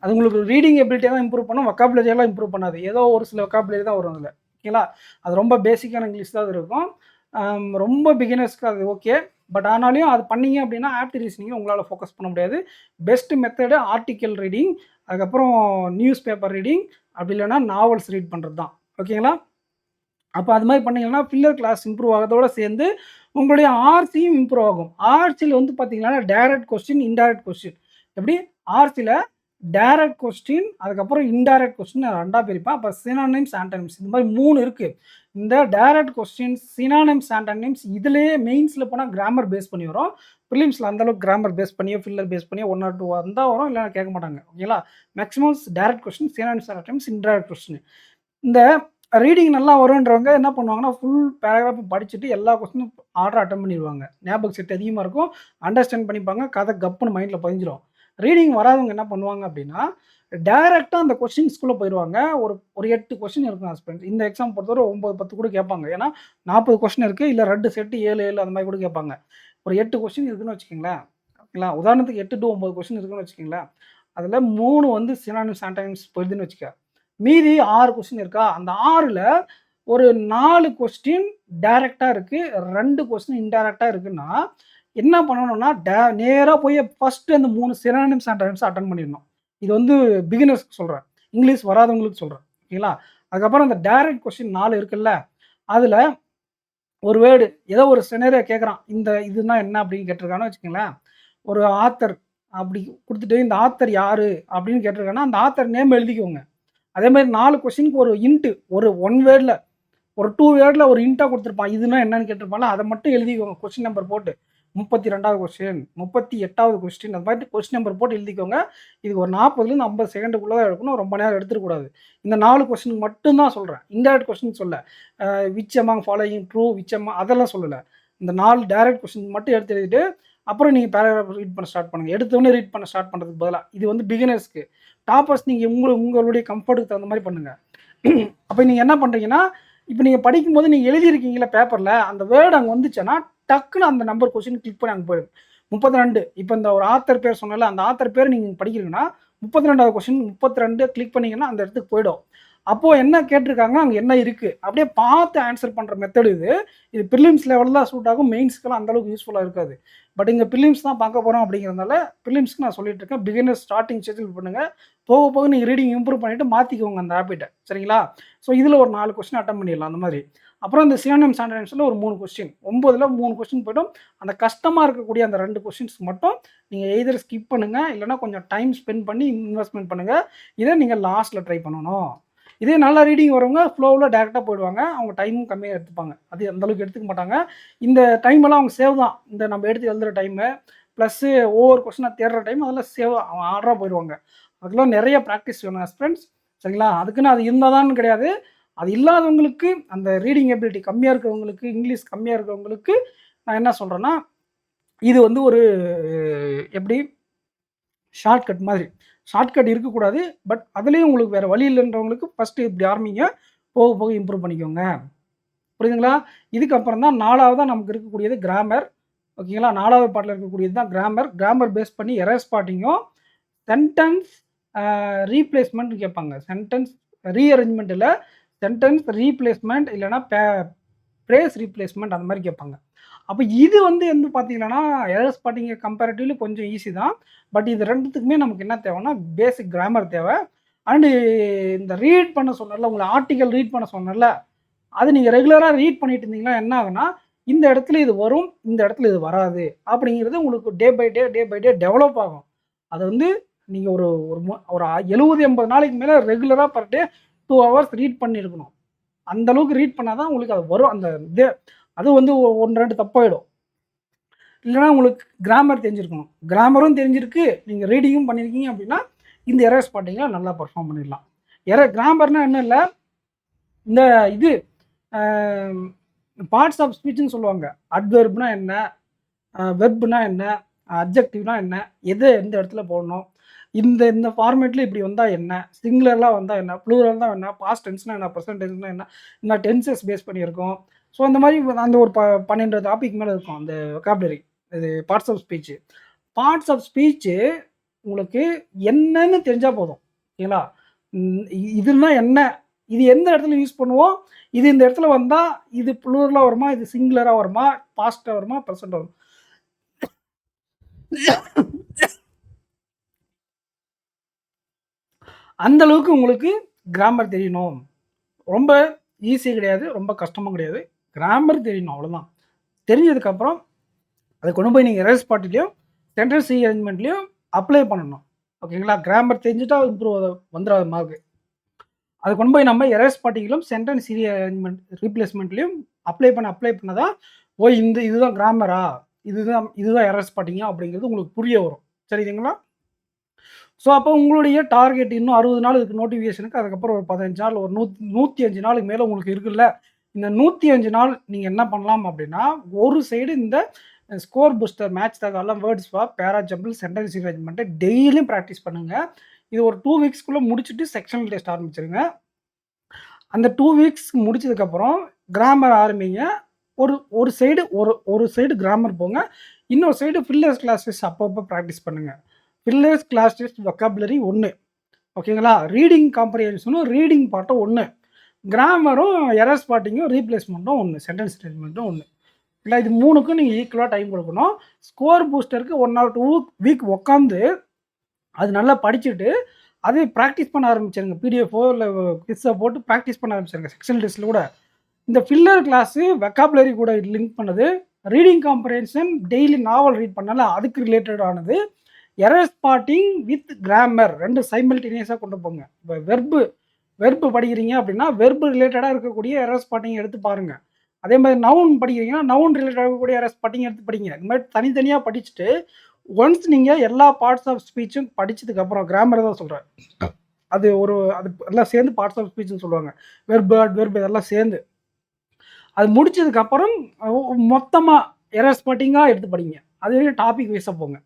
A: அது உங்களுக்கு ரீடிங் எபிலிட்டியை தான் இம்ப்ரூவ் பண்ணும், வொக்காபுலரியெல்லாம் இம்ப்ரூவ் பண்ணாது. ஏதோ ஒரு சில வொக்காபுலரி தான் வரும் அதில். ஓகேங்களா? அது ரொம்ப பேசிக்கான இங்கிலீஷ் தான் அது இருக்கும். ரொம்ப பிகினர்ஸ்க்கு அது ஓகே. பட் ஆனாலும் அது பண்ணீங்க அப்படின்னா ஆப்ட் ரீசனிங்கை உங்களால் ஃபோக்கஸ் பண்ண முடியாது. பெஸ்ட் மெத்தடு ஆர்டிக்கல் ரீடிங், அதுக்கப்புறம் நியூஸ் பேப்பர் ரீடிங், அப்படி இல்லைன்னா நாவல்ஸ் ரீட் பண்ணுறது தான். ஓகேங்களா? அப்போ அது மாதிரி பண்ணிங்கன்னா ஃபில்லர் கிளாஸ் இம்ப்ரூவ் ஆகிறதோட சேர்ந்து உங்களுடைய ஆர்சியும் இம்ப்ரூவ் ஆகும். ஆர்சியில் வந்து பார்த்தீங்கன்னா டைரக்ட் கொஸ்டின், இன்டைரக்ட் கொஸ்டின். எப்படி ஆர்சியில் டைரக்ட் கொஸ்டின், அதுக்கப்புறம் இன்டைரக்ட் கொஸ்டின் 2ஆக பிரிப்பேன். அப்போ சினானிம்ஸ், ஆண்டனிம்ஸ் இந்த மாதிரி 3 இருக்குது. இந்த டைரக்ட் கொஸ்டின்ஸ், சினானிம்ஸ், ஆண்டனிம்ஸ் இதுலேயே மெயின்ஸில் போனால் கிராமர் பேஸ் பண்ணி வரும். ப்ரிலிம்ஸில் அந்தளவுக்கு கிராமர் பேஸ் பண்ணியோ ஃபில்லர் பேஸ் பண்ணியோ 1 or 2 வந்தால் வரும், இல்லைனா கேட்க மாட்டாங்க. ஓகேங்களா? Maximum direct question, synonyms, antonyms, indirect question. இந்த ரீடிங் நல்லா வரும்ன்றவங்க என்ன பண்ணுவாங்கன்னா ஃபுல் பேராகிராஃப் படிச்சுட்டு எல்லா கொஸ்டினும் ஆர்டர் அட்டன் பண்ணிடுவாங்க. ஞாபக சக்தி அதிகமாக இருக்கும், அண்டர்ஸ்டாண்ட் பண்ணிப்பாங்க, கதை கப்புன்னு மைண்டில் பதிஞ்சிடும். ரீடிங் வராதவங்க என்ன பண்ணுவாங்க அப்படின்னா டைரெக்டாக அந்த கொஸ்டின்ஸ்குள்ளே போயிடுவாங்க. ஒரு 8 கொஸ்டின் இருக்கும் ஹஸ்பண்ட். இந்த எக்ஸாம் பொறுத்தவரை 9, 10 கூட கேட்பாங்க. ஏன்னா 40 கொஸ்டின் இருக்குது, இல்லை 2 செட்டு 7 அந்த மாதிரி கூட கேட்பாங்க. ஒரு 8 கொஸ்டின் இருக்குன்னு வச்சுக்கோங்களேன். ஓகேங்களா? உதாரணத்துக்கு 8 to 9 கொஸ்டின் இருக்குன்னு வச்சுக்கோங்களேன். அதில் 3 வந்து சினானிம்ஸ், ஆண்டனிம்ஸ் போயிடுதுன்னு வச்சுக்க. மீதி 6 கொஸ்டின் இருக்கா? அந்த 6ல் ஒரு 4 கொஸ்டின் டைரெக்டாக இருக்குது, 2 கொஸ்டின் இன்டைரக்டாக இருக்குன்னா என்ன பண்ணணும்னா நேராக போய் ஃபஸ்ட்டு அந்த 3 சினானிம்ஸ், ஆண்டனிம்ஸ் அட்டன் பண்ணிடணும். இது வந்து பிகினர்ஸ்க்கு சொல்கிறேன், இங்கிலீஷ் வராதவங்களுக்கு சொல்கிறேன். ஓகேங்களா? அதுக்கப்புறம் அந்த டைரக்ட் கொஸ்டின் 4 இருக்குல்ல, அதில் ஒரு வேர்டு ஏதோ ஒரு சினரியோ கேட்குறான். இதுனா என்ன அப்படின்னு கேட்டிருக்கான்னு வச்சுக்கோங்களேன். ஒரு ஆத்தர் அப்படி கொடுத்துட்டு இந்த ஆத்தர் யார் அப்படின்னு கேட்டிருக்காங்கன்னா அந்த ஆத்தர் நேம் எழுதிக்கோங்க. அதே மாதிரி 4 கொஸ்டினுக்கு ஒரு இன்ட்டு, ஒரு 1 வேர்டில், ஒரு 2 வேர்டில் ஒரு இன்ட்டாக கொடுத்துருப்பான். இதுனா என்னன்னு கேட்டிருப்பாங்களா, அதை மட்டும் எழுதிக்கோங்க கொஸ்டின் நம்பர் போட்டு. 32வது கொஸ்டின், 38வது கொஸ்டின், அந்த மாதிரி கொஸ்டின் நம்பர் போட்டு எழுதிக்கோங்க. இதுக்கு ஒரு 40லேருந்து 50 செகண்டுக்குள்ளே தான் எடுக்கணும், ரொம்ப நேரம் எடுத்துக்கூடாது. இந்த 4 கொஸ்டின் மட்டும்தான் சொல்கிறேன், இன்டைரக்ட் கொஸ்டின் சொல்ல. விச் அமாங் ஃபாலோயிங் ட்ரூ, அதெல்லாம் சொல்லலை. இந்த 4 டைரக்ட் கொஸ்டின் மட்டும் எடுத்து எழுதிட்டு அப்புறம் நீங்கள் பேராகிராஃப் ரீட் பண்ண ஸ்டார்ட் பண்ணுங்கள். எடுத்தோடனே ரீட் பண்ண ஸ்டார்ட் பண்ணுறதுக்கு பதிலாக இது வந்து பிகினர்ஸ்க்கு. டாப்பர்ஸ் நீங்கள் உங்களுடைய கம்ஃபர்ட்டுக்கு தகுந்த மாதிரி பண்ணுங்கள். அப்போ நீங்கள் என்ன பண்ணுறீங்கன்னா, இப்போ நீங்கள் படிக்கும்போது நீங்கள் எழுதியிருக்கீங்களா பேப்பரில், அந்த வேர்டு அங்கே வந்துச்சுன்னா டக்குன்னு அந்த நம்பர் கொஸ்டின் கிளிக் பண்ணி அங்கே போயிடும். 32 இப்போ இந்த ஒரு ஆத்தர் பேர் சொன்னால அந்த ஆத்தர் பேர் நீங்கள் படிக்கிறீங்கன்னா 32வது கொஸ்டின் 32 கிளிக் பண்ணிங்கன்னா அந்த இடத்துக்கு போயிடும். அப்போது என்ன கேட்டிருக்காங்க, அங்கே என்ன இருக்குது அப்படியே பார்த்து ஆன்சர் பண்ணுற மெத்தட் இது. இது ப்ரிலிம்ஸ் லெவலில் தான் சூட் ஆகும், மெயின்ஸ்க்கெல்லாம் அந்தளவுக்கு யூஸ்ஃபுல்லாக இருக்காது. பட் இங்கே ப்ரிலிம்ஸ் தான் பார்க்க போகிறோம் அப்படிங்கிறதுனால ப்ரிலிம்ஸ்க்கு நான் சொல்லிட்டு இருக்கேன். பிகினர் ஸ்டார்டிங் ஸ்டேஜில் பண்ணுங்கள், போக போக நீங்கள் ரீடிங் இம்ப்ரூவ் பண்ணிவிட்டு மாற்றிக்கோங்க அந்த ஹேபிட்டை. சரிங்களா? ஸோ இதில் ஒரு 4 கொஸ்டின் அட்டன் பண்ணிடலாம் அந்த மாதிரி. அப்புறம் இந்த சினானிம்ஸ், ஆண்டனிம்ஸில் ஒரு 3 கொஸ்டின், 9ல் 3 கொஸ்டின் போய்டும். அந்த கஷ்டமாக இருக்கக்கூடிய அந்த 2 கொஸ்டின்ஸ் மட்டும் நீங்கள் எய்தர் ஸ்கிப் பண்ணுங்கள், இல்லைனா கொஞ்சம் டைம் ஸ்பெண்ட் பண்ணி இன்வெஸ்ட்மெண்ட் பண்ணுங்கள். இதை நீங்கள் லாஸ்ட்டில் ட்ரை பண்ணணும். இதே நல்லா ரீடிங் வரவங்க ஃப்ளோவில் டேரெக்டாக போயிடுவாங்க, அவங்க டைமும் கம்மியாக எடுத்துப்பாங்க. அது அந்தளவுக்கு எடுத்துக்க மாட்டாங்க. இந்த டைமெல்லாம் அவங்க சேவ் தான், இந்த நம்ம எடுத்து எழுதுகிற டைமு ப்ளஸ்ஸு ஒவ்வொரு கொஸ்டினாக தேடுற டைம் அதெல்லாம் சேவ் ஆர்டராக போயிடுவாங்க. அதுக்கெல்லாம் நிறைய ப்ராக்டிஸ் வேணும் ஃப்ரெண்ட்ஸ். சரிங்களா? அதுக்குன்னு அது இருந்தால் தான் கிடையாது. அது இல்லாதவங்களுக்கு, அந்த ரீடிங் எபிலிட்டி கம்மியாக இருக்கிறவங்களுக்கு, இங்கிலீஷ் கம்மியாக இருக்கிறவங்களுக்கு நான் என்ன சொல்கிறேன்னா, இது வந்து ஒரு எப்படி ஷார்ட்கட் மாதிரி. ஷார்ட்கட் இருக்கக்கூடாது. பட் அதுலேயும் உங்களுக்கு வேறு வழி இல்லைன்றவங்களுக்கு ஃபஸ்ட்டு இப்படி ஆரம்பிங்க. போக போக இம்ப்ரூவ் பண்ணிக்கோங்க. புரியுதுங்களா? இதுக்கப்புறம் தான் 4வதா நமக்கு இருக்கக்கூடியது கிராமர். ஓகேங்களா? 4வது பார்ட்ல இருக்கக்கூடியது தான் கிராமர். கிராமர் பேஸ் பண்ணி எரர் ஸ்பாட்டிங்கும், சென்டென்ஸ் ரீப்ளேஸ்மெண்ட்னு கேட்பாங்க. சென்டென்ஸ் ரீஅரேஞ்ச்மெண்ட் இல்ல. சென்டென்ஸ் ரீப்ளேஸ்மெண்ட் இல்லைனா ஃப்ரேஸ் ரீப்ளேஸ்மெண்ட் அந்த மாதிரி கேட்பாங்க. அப்போ இது வந்து பார்த்தீங்கன்னா எரர் ஸ்பாட்டிங் கம்பேரிட்டிவ்லி கொஞ்சம் ஈஸி தான். பட் இது 2த்துக்குமே நமக்கு என்ன தேவைன்னா பேசிக் கிராமர் தேவை. அண்டு இந்த ரீட் பண்ண சொன்னேன்ல, உங்களை ஆர்டிக்கல் ரீட் பண்ண சொன்னேன்ல, அது நீங்கள் ரெகுலராக ரீட் பண்ணிட்டு இருந்தீங்கன்னா என்ன ஆகுனா, இந்த இடத்துல இது வரும், இந்த இடத்துல இது வராது அப்படிங்கிறது உங்களுக்கு டே பை டே டெவலப் ஆகும். அது வந்து நீங்கள் ஒரு ஒரு 70-80 நாளைக்கு மேலே ரெகுலராக பர் டே 2 ஹவர்ஸ் ரீட் பண்ணியிருக்கணும். அந்த அளவுக்கு ரீட் பண்ணால் தான் உங்களுக்கு அது வரும். அந்த இது அது வந்து 1, 2 தப்பாயிடும். இல்லைனா உங்களுக்கு கிராமர் தெரிஞ்சிருக்கணும். கிராமரும் தெரிஞ்சிருக்கு, நீங்கள் ரீடிங்கும் பண்ணியிருக்கீங்க அப்படின்னா இந்த எரர் ஸ்பாட்டிங்கில் நல்லா பர்ஃபார்ம் பண்ணிடலாம். கிராமர்னால் என்ன இல்லை, இந்த இது பார்ட்ஸ் ஆஃப் ஸ்பீச்னு சொல்லுவாங்க. அட்வெர்ப்னா என்ன, வெர்ப்னா என்ன, அட்ஜெக்டிவ்னா என்ன, எது எந்த இடத்துல போடணும், இந்த ஃபார்மேட்டில் இப்படி வந்தால் என்ன, சிங்குலர்லாம் வந்தால் என்ன, ப்ளூரல் தான் என்ன, பாஸ்ட் டென்ஸ்னால் என்ன, ப்ரெசன்ட் டென்ஸ்னால் என்ன, இந்த டென்சஸ் பேஸ் பண்ணியிருக்கோம். ஸோ அந்த மாதிரி அந்த ஒரு 12 டாபிக் மேலே இருக்கும் அந்த வொக்காபுலரி. இது parts of speech. Parts of speech உங்களுக்கு என்னன்னு தெரிஞ்சால் போதும். ஓகேங்களா? இதுனா என்ன, இது எந்த இடத்துல யூஸ் பண்ணுவோம், இது இந்த இடத்துல வந்தால் இது ப்ளூரலாக வருமா, இது சிங்குலராக வருமா, பாஸ்ட்டாக வருமா, ப்ரெசென்ட் வரும். அந்த அளவுக்கு உங்களுக்கு கிராமர் தெரியணும். ரொம்ப ஈஸி கிடையாது, ரொம்ப கஷ்டமும் கிடையாது. கிராமர் தெரியணும், அவ்வளோதான். தெரிஞ்சதுக்கப்புறம் அதை கொண்டு போய் நீங்கள் எரர் ஸ்பாட்லேயும் சென்டென்ஸ் ரீஅரேஞ்ச்மெண்ட்லேயும் அப்ளை பண்ணணும். ஓகேங்களா? கிராமர் தெரிஞ்சுட்டா இம்ப்ரூவ் வந்துடாது மார்க்கு. அதை கொண்டு போய் நம்ம எரர் ஸ்பாட்டிங்கிலும் சென்டென்ஸ் ரீஅரேஞ்ச்மெண்ட் ரீப்ளேஸ்மெண்ட்லேயும் அப்ளை பண்ண தான் இதுதான் கிராமரா, இதுதான் எரர் ஸ்பாட்டிங்கா அப்படிங்கிறது உங்களுக்கு புரிய வரும். சரிங்களா? ஸோ அப்போ உங்களுடைய டார்கெட் இன்னும் 60 நாள் இருக்குது நோட்டிஃபிகேஷனுக்கு. அதுக்கப்புறம் ஒரு 15 நாள், ஒரு 105 நாளுக்கு மேலே உங்களுக்கு இருக்குல்ல. இந்த 105 நாள் நீங்கள் என்ன பண்ணலாம் அப்படின்னா, ஒரு சைடு இந்த score booster, match the column, word swap, para jumble, sentence ரீஅரேஞ்ச்மெண்ட்டை டெய்லியும் ப்ராக்டிஸ் பண்ணுங்கள். இது ஒரு 2 வீக்ஸ்க்குள்ளே முடிச்சுட்டு செக்ஷனல் டெஸ்ட் ஆரம்பிச்சிருங்க. அந்த 2 வீக்ஸ் முடிச்சதுக்கப்புறம் கிராமர் ஆரம்பிங்க. ஒரு சைடு கிராமர் போங்க. இன்னொரு சைடு ஃபில்லர்ஸ் கிளாஸஸ் அப்பப்போ ப்ராக்டிஸ் பண்ணுங்கள். Fillers class test vocabulary 1. ஓகேங்களா? ரீடிங் காம்ப்ரிஹென்ஷனும் ரீடிங் பார்ட்டும் 1. கிராமரும் எரர் ஸ்பாட்டிங்கும் ரீப்ளேஸ்மெண்ட்டும் 1. சென்டென்ஸ் ரீஅரேஞ்ச்மெண்ட்டும் 1. இல்லை, இது 3க்கும் நீங்கள் ஈக்குவலாக டைம் கொடுக்கணும். ஸ்கோர் பூஸ்டருக்கு 1 ஆர் 2 வீக் உட்காந்து அது நல்லா படிச்சுட்டு அதை ப்ராக்டிஸ் பண்ண ஆரம்பிச்சிருங்க. பிடிஎஃபோ இல்லை கிஸ்ஸை போட்டு ப்ராக்டிஸ் பண்ண ஆரம்பிச்சிருங்க. செக்ஷன் டெஸ்ட்டில் கூட இந்த ஃபில்லர் கிளாஸு வொக்காபுலரி கூட லிங்க் பண்ணது. ரீடிங் காம்ப்ரிஹென்ஷன் டெய்லி நாவல் ரீட் பண்ணால அதுக்கு ரிலேட்டடானது. எரர் ஸ்பாட்டிங் வித் கிராமர் 2 சைமல்டேனியஸாக கொண்டு போங்க. இப்போ வெர்பு படிக்கிறீங்க அப்படின்னா வெர்பு ரிலேட்டடாக இருக்கக்கூடிய எரர் ஸ்பாட்டிங் எடுத்து பாருங்கள். அதே மாதிரி நவுன் படிக்கிறீங்கன்னா நவுன் ரிலேட்டடாக இருக்கக்கூடிய எரர் ஸ்பாட்டிங் எடுத்து படிங்க. இந்த மாதிரி தனித்தனியாக படிச்சுட்டு ஒன்ஸ் நீங்கள் எல்லா பார்ட்ஸ் ஆஃப் ஸ்பீச்சும் படித்ததுக்கப்புறம், கிராமரை தான் சொல்கிறேன், அது எல்லாம் சேர்ந்து பார்ட்ஸ் ஆஃப் ஸ்பீச்சுன்னு சொல்லுவாங்க. வெர்பு, அட்வெர்பு இதெல்லாம் சேர்ந்து அது முடிச்சதுக்கப்புறம் மொத்தமாக எரர் ஸ்பாட்டிங்காக எடுத்து படிங்க. அது வரைக்கும் டாபிக் வைஸாக போங்க.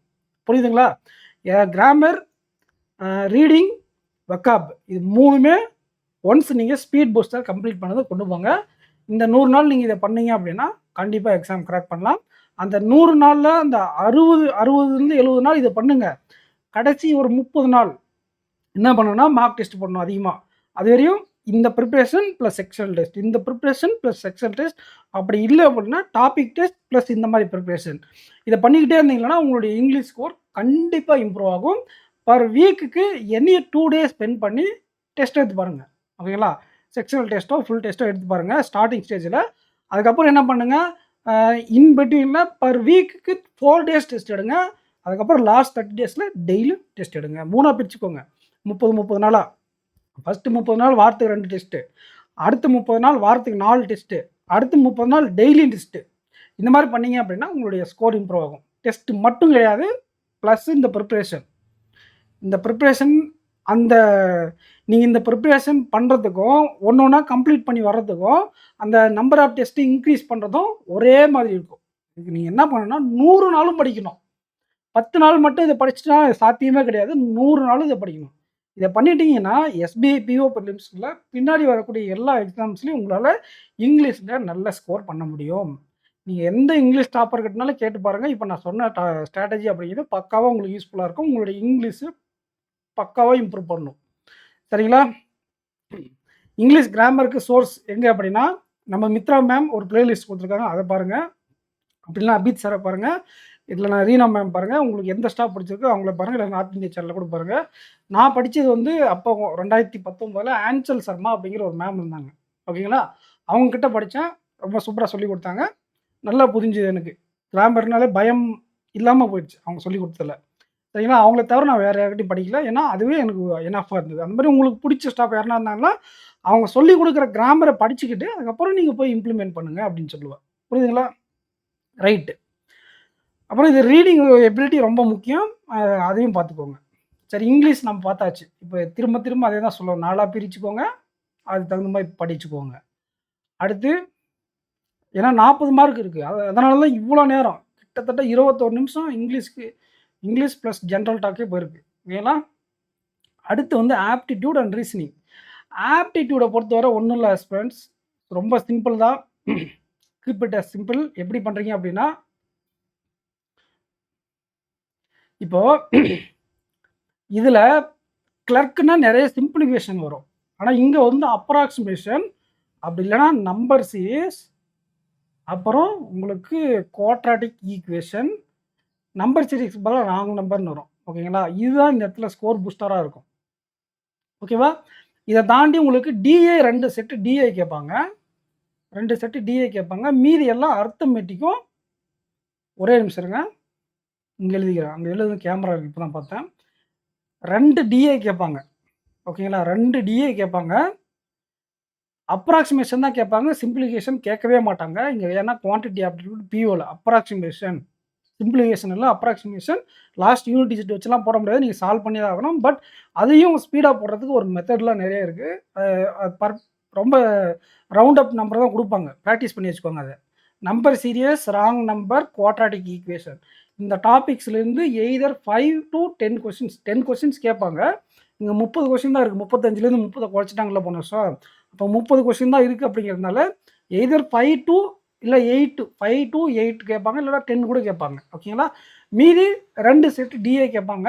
A: புரியுதுங்களா? கிராமர், ரீடிங், வொக்காப் இது 3மே ஒன்ஸ் நீங்கள் ஸ்பீட் பூஸ்டர் கம்ப்ளீட் பண்ணதை கொண்டு போங்க. இந்த 100 நாள் நீங்கள் இதை பண்ணீங்க அப்படின்னா கண்டிப்பாக எக்ஸாம் கிராக் பண்ணலாம். அந்த 100 நாளில் அந்த 60 70 நாள் இதை பண்ணுங்கள். கடைசி ஒரு 30 நாள் என்ன பண்ணணும்னா மார்க் டெஸ்ட் பண்ணணும் அதிகமாக. அது வரையும் இந்த ப்ரிப்ரேஷன் ப்ளஸ் செக்ஷனல் டெஸ்ட், இந்த ப்ரிப்ரேஷன் ப்ளஸ் செக்ஷனல் டெஸ்ட், அப்படி இல்லை அப்படின்னா டாபிக் டெஸ்ட் ப்ளஸ் இந்த மாதிரி ப்ரிப்ரேஷன் இதை பண்ணிக்கிட்டே இருந்தீங்கன்னா உங்களுடைய இங்கிலீஷ் ஸ்கோர் கண்டிப்பாக இம்ப்ரூவ் ஆகும். பர் வீக்குக்கு எனி 2 டேஸ் ஸ்பெண்ட் பண்ணி டெஸ்ட் எடுத்து பாருங்கள். ஓகேங்களா? செக்ஷனல் டெஸ்ட்டோ ஃபுல் டெஸ்ட்டோ எடுத்து பாருங்கள் ஸ்டார்டிங் ஸ்டேஜில். அதுக்கப்புறம் என்ன பண்ணுங்கள், இன் பிட்வீனில் பர் வீக்குக்கு 4 டேஸ் டெஸ்ட் எடுங்க. அதுக்கப்புறம் லாஸ்ட் 30 டேஸில் டெய்லியும் டெஸ்ட் எடுங்க. 3ஆக பிரிச்சுக்கோங்க. 30 நாளாக. ஃபஸ்ட்டு 30 நாள் வாரத்துக்கு 2 டெஸ்ட்டு, அடுத்து 30 நாள் வாரத்துக்கு 4 டெஸ்ட்டு, அடுத்து 30 நாள் டெய்லியும் டெஸ்ட்டு. இந்த மாதிரி பண்ணிங்க அப்படின்னா உங்களுடைய ஸ்கோர் இம்ப்ரூவ் ஆகும். டெஸ்ட்டு மட்டும் கிடையாது, ப்ளஸ் இந்த ப்ரிப்ரேஷன் அந்த நீங்கள் இந்த ப்ரிப்ரேஷன் பண்ணுறதுக்கும் ஒன்றா கம்ப்ளீட் பண்ணி வர்றதுக்கும் அந்த நம்பர் ஆஃப் டெஸ்ட்டு இன்க்ரீஸ் பண்ணுறதும் ஒரே மாதிரி இருக்கும். இதுக்கு நீங்கள் என்ன பண்ணணும்னா 100 நாளும் படிக்கணும். 10 நாள் மட்டும் இத படிச்சுட்டா சாத்தியமே கிடையாது. 100 நாளும் இத படிக்கணும். இத பண்ணிட்டீங்கன்னா, எஸ்பிஐ பிஓ பிரிலிம்ஸ்ல பின்னாடி வரக்கூடிய எல்லா எக்ஸாம்ஸ்லயும் உங்களால இங்கிலீஷ்ல நல்ல ஸ்கோர் பண்ண முடியும். நீங்க எந்த இங்கிலீஷ் டாப்பர் கிட்டனாலும் கேட்டு பாருங்க. இப்ப நான் சொன்ன ஸ்ட்ராட்டஜி அப்படிங்கிறது பக்காவா உங்களுக்கு யூஸ்ஃபுல்லா இருக்கும். உங்களுடைய இங்கிலீஷ் பக்காவா இம்ப்ரூவ் பண்ணும். சரிங்களா? இங்கிலீஷ் கிராமருக்கு சோர்ஸ் எங்க அப்படின்னா, நம்ம மித்ரா மேம் ஒரு பிளேலிஸ்ட் குடுத்துருக்காங்க. அத பாருங்க. அப்படி இல்லனா அபித் சார பாருங்க. இதுல நான் ரீனா மேம் பாருங்க. உங்களுக்கு எந்த ஸ்டாஃப் பிடிச்சிருக்கோ அவங்கள பாருங்க. இல்ல நார்த் இந்தியா சேனல்ல கூட பாருங்க. நான் படிச்சது வந்து அப்போ 2019ல ஆன்சல் சர்மா அப்படிங்கிற ஒரு மேம் இருந்தாங்க. ஓகேங்களா? அவங்க கிட்ட படிச்சேன். ரொம்ப சூப்பரா சொல்லிக் குடுத்தாங்க. நல்லா புரிஞ்சுது எனக்கு. கிராமர்னாலே பயம் இல்லாம போயிடுச்சு. அவங்க சொல்லிக் குடுத்ததுல. சரிங்களா? அவங்கள தவிர நான் வேற யார்கிட்டயும் படிக்கல. ஏன்னா, அதுவே எனக்கு எனஃப்பா இருந்தது. அந்த மாரி உங்களுக்கு புடிச்ச ஸ்டாஃப் யாருனா இருந்தாங்கன்னா, அவங்க சொல்லிக் குடுக்குற கிராமர படிச்சுக்கிட்டு, அதுக்கப்புறம் நீங்க போய் இம்ப்ளிமெண்ட் பண்ணுங்க அப்படின்னு சொல்லுவேன். புரியுதுங்களா? ரைட். அப்புறம் இது ரீடிங் எபிலிட்டி ரொம்ப முக்கியம். அ அதையும் பார்த்துக்கோங்க. சரி இங்கிலீஷ் நம்ம பார்த்தாச்சு. இப்ப திரும்ப திரும்ப அதே தான் சொல்லுவேன். 4ஆ பிரிச்சுக்கோங்க. அதுக்கு தகுந்த மாரி படிச்சுக்கோங்க. அடுத்து ஏன்னா 40 மார்க் இருக்கு. அதனால தான் இவ்ளோ நேரம். கிட்டத்தட்ட 21 நிமிஷம் இங்கிலீஷ் பிளஸ் ஜெனரல் டாக்கே போயிருக்கு. ஓகேங்களா? அடுத்து வந்து ஆப்டிட்யூட் அண்ட் ரீசனிங். ஆப்டிட்யூட பொறுத்தவரை ஒண்ணும் இல்ல ஃபிரெண்ட்ஸ். ரொம்ப சிம்பிள் தான். Keep it as simple. எப்படி பண்றீங்க அப்படின்னா, இப்போ இதுல கிளர்க்னா நெறைய சிம்ப்ளிஃபிகேஷன் வரும். ஆனா இங்க வந்து அப்ராக்ஸிமேஷன் அப்படி இல்லன்னா நம்பர் சீரிஸ், அப்புறம் உங்களுக்கு குவாட்ராட்டிக் ஈக்குவேஷன், நம்பர் சீரிஸ்க்கு பதிலா ராங் நம்பர்ன்னு வரும். ஓகேங்களா? இதுதான் இந்த இடத்துல ஸ்கோர் பூஸ்டரா இருக்கும். ஓகேவா? இத தாண்டி உங்களுக்கு டிஏ 2 செட் டிஏ கேட்பாங்க. 2 செட் டிஏ கேட்பாங்க. மீதி எல்லாம் அரித்மெட்டிக்கும் ஒரே நிமிஷம் இருங்க. இங்க எழுதிக்கிறேன். அங்க எழுதுன கேமரா இருக்கு. இப்ப தான் பார்த்தேன். 2 டிஏ கேட்பாங்க. ஓகேங்களா? 2 டிஏ கேட்பாங்க. அப்ராக்ஸிமேஷன் தான் கேட்பாங்க. சிம்ப்ளிஃபிகேஷன் கேட்கவே மாட்டாங்க. இங்க ஏன்னா குவான்டிட்டி ஆப்டிட்யூட் பிஓல அப்ராக்ஸிமேஷன். சிம்ப்ளிஃபிகேஷன் இல்ல அப்ராக்ஸிமேஷன். லாஸ்ட் யூனிட் டிஜிட் வச்சுலாம் போட முடியாது. நீங்க சால்வ் பண்ணி தான் ஆகணும். பட் அதையும் ஸ்பீடா போடுறதுக்கு ஒரு மெத்தட்லாம் நெறைய இருக்கு. அ அது ரொம்ப ரவுண்ட் அப் நம்பர் தான் குடுப்பாங்க. பிராக்டிஸ் பண்ணி வச்சுக்கோங்க அத. Number serious, wrong number, quadratic equation. இந்த டாபிக்ஸ்லேருந்து எய்தர் 5 டூ 10 கொஸ்டின்ஸ் 10 கொஸ்டின்ஸ் கேட்பாங்க. இங்க 30 கொஸ்டின் தான் இருக்கு. 35லேருந்து 30 குறைச்சுட்டாங்கல்ல போன வருஷம். அப்போ 30 கொஸ்டின் தான் இருக்கு அப்படிங்கிறதுனால, எய்தர் 5 டூ இல்ல 8 5 டூ 8 கேட்பாங்க. இல்லன்னா 10 கூட கேட்பாங்க. ஓகேங்களா? மீதி 2 செட் டிஏ கேட்பாங்க.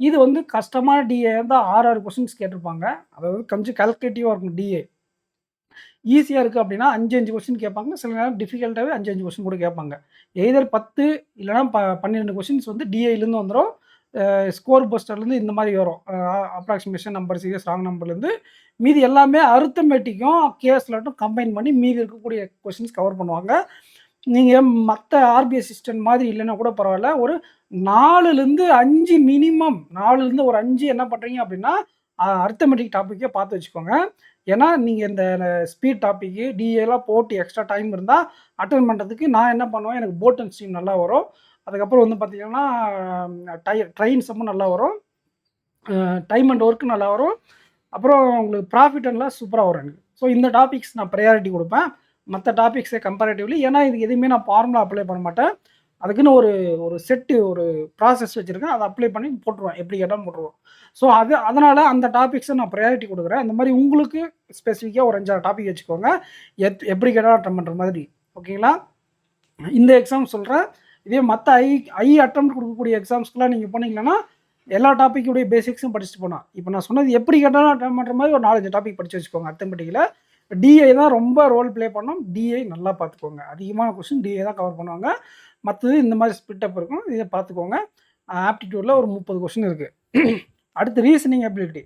A: இது வந்து கஷ்டமான டிஏ இருந்தா 6 கொஸ்டின்ஸ் கேட்டிருப்பாங்க. அதாவது கொஞ்சம் கால்குலேட்டிவா இருக்கும் டிஏ. ஈஸியா இருக்கு அப்படின்னா 5 கொஸ்டின் கேட்பாங்க. சில நேரம் டிஃபிகல்ட்டாவே 5 கொஸ்டின் கூட கேட்பாங்க. எய்தர் 10 இல்லன்னா 12 கொஸ்டின்ஸ் வந்து டிஐலேருந்து வந்துரும். ஸ்கோர் பஸ்டர்லேருந்து இந்த மாரி வரும். அப்ராக்ஸிமேஷன், நம்பர் சீரிஸ், ராங் நம்பர்லேருந்து. மீதி எல்லாமே அரித்மெட்டிக்கும், கேஸ்லட்டும் கம்பைன் பண்ணி மீதி இருக்கக்கூடிய கொஸ்டின்ஸ் கவர் பண்ணுவாங்க. நீங்க மத்த ஆர்பி அசிஸ்டன்ட் மாதிரி இல்லன்னா கூட பரவால்ல. ஒரு 4லேருந்து 5 மினிமம் 4லேருந்து ஒரு 5 என்ன பண்றீங்க அப்படின்னா, அரித்மெட்டிக் டாபிக்கே பார்த்து வச்சுக்கோங்க. ஏன்னா, நீங்க இந்த ஸ்பீட் டாபிக்கு, டிஏலாம் போட்டு எக்ஸ்ட்ரா டைம் இருந்தா அட்டெண்ட் பண்றதுக்கு நான் என்ன பண்ணுவேன், எனக்கு போட் அண்ட் ஸ்ட்ரீம் நல்லா வரும். அதுக்கப்புறம் வந்து பார்த்தீங்கன்னா, ட்ரெயின் சம்மும் நல்லா வரும். டைம் அண்ட் ஒர்க் நல்லா வரும். அப்புறம் உங்களுக்கு ப்ராஃபிட் அண்ட் லாஸ் சூப்பரா வரும் எனக்கு. ஸோ இந்த டாபிக்ஸ் நான் பிரையாரிட்டி குடுப்பேன். மத்த டாபிக்ஸை கம்பேரிட்டிவ்லி ஏன்னா, இதுக்கு எதுவுமே நான் ஃபார்முலா அப்ளை பண்ண மாட்டேன். அதுக்குன்னு ஒரு செட்டு ஒரு ப்ராசஸ் வச்சிருக்கேன். அத அப்ளை பண்ணி போட்டுருவேன். எப்படி கேட்டாலும் போட்டுருவேன். ஸோ அதனால அந்த டாபிக்ஸ நான் பிரையாரிட்டி குடுக்குறேன். இந்த மாரி உங்களுக்கு ஸ்பெசிஃபிக்கா ஒரு 5, 6 டாபிக் வச்சுக்கோங்க. எப்படி கேட்டாலும் அட்டெண்ட் பண்ற மாதிரி. ஓகேங்களா? இந்த எக்ஸாம் சொல்றேன். இதே மத்த அட்டெம்ப்ட் குடுக்கக்கூடிய எக்ஸாம்ஸ்க்குலாம் நீங்க போனீங்கன்னா, எல்லா டாபிக்குடைய பேசிக்ஸும் படிச்சுட்டு போலாம். இப்ப நான் சொன்னது எப்படி கேட்டாலும் அட்டெண்ட் பண்ற மாரி ஒரு 4, 5 டாபிக் படிச்சு வச்சுக்கோங்க அரித்மெட்டிக்ல. டிஐ தான் ரொம்ப ரோல் ப்ளே பண்ணும். டிஐ நல்லா பார்த்துக்கோங்க. அதிகமான கொஸ்டின் டிஐ தான் கவர் பண்ணுவாங்க. மத்தது இந்த மாரி ஸ்பிளிட் அப் இருக்கும். இத பார்த்துக்கோங்க. ஆப்டிட்யூட்ல ஒரு 30 கொஸ்டின் இருக்கு. அடுத்து ரீசனிங் எபிலிட்டி.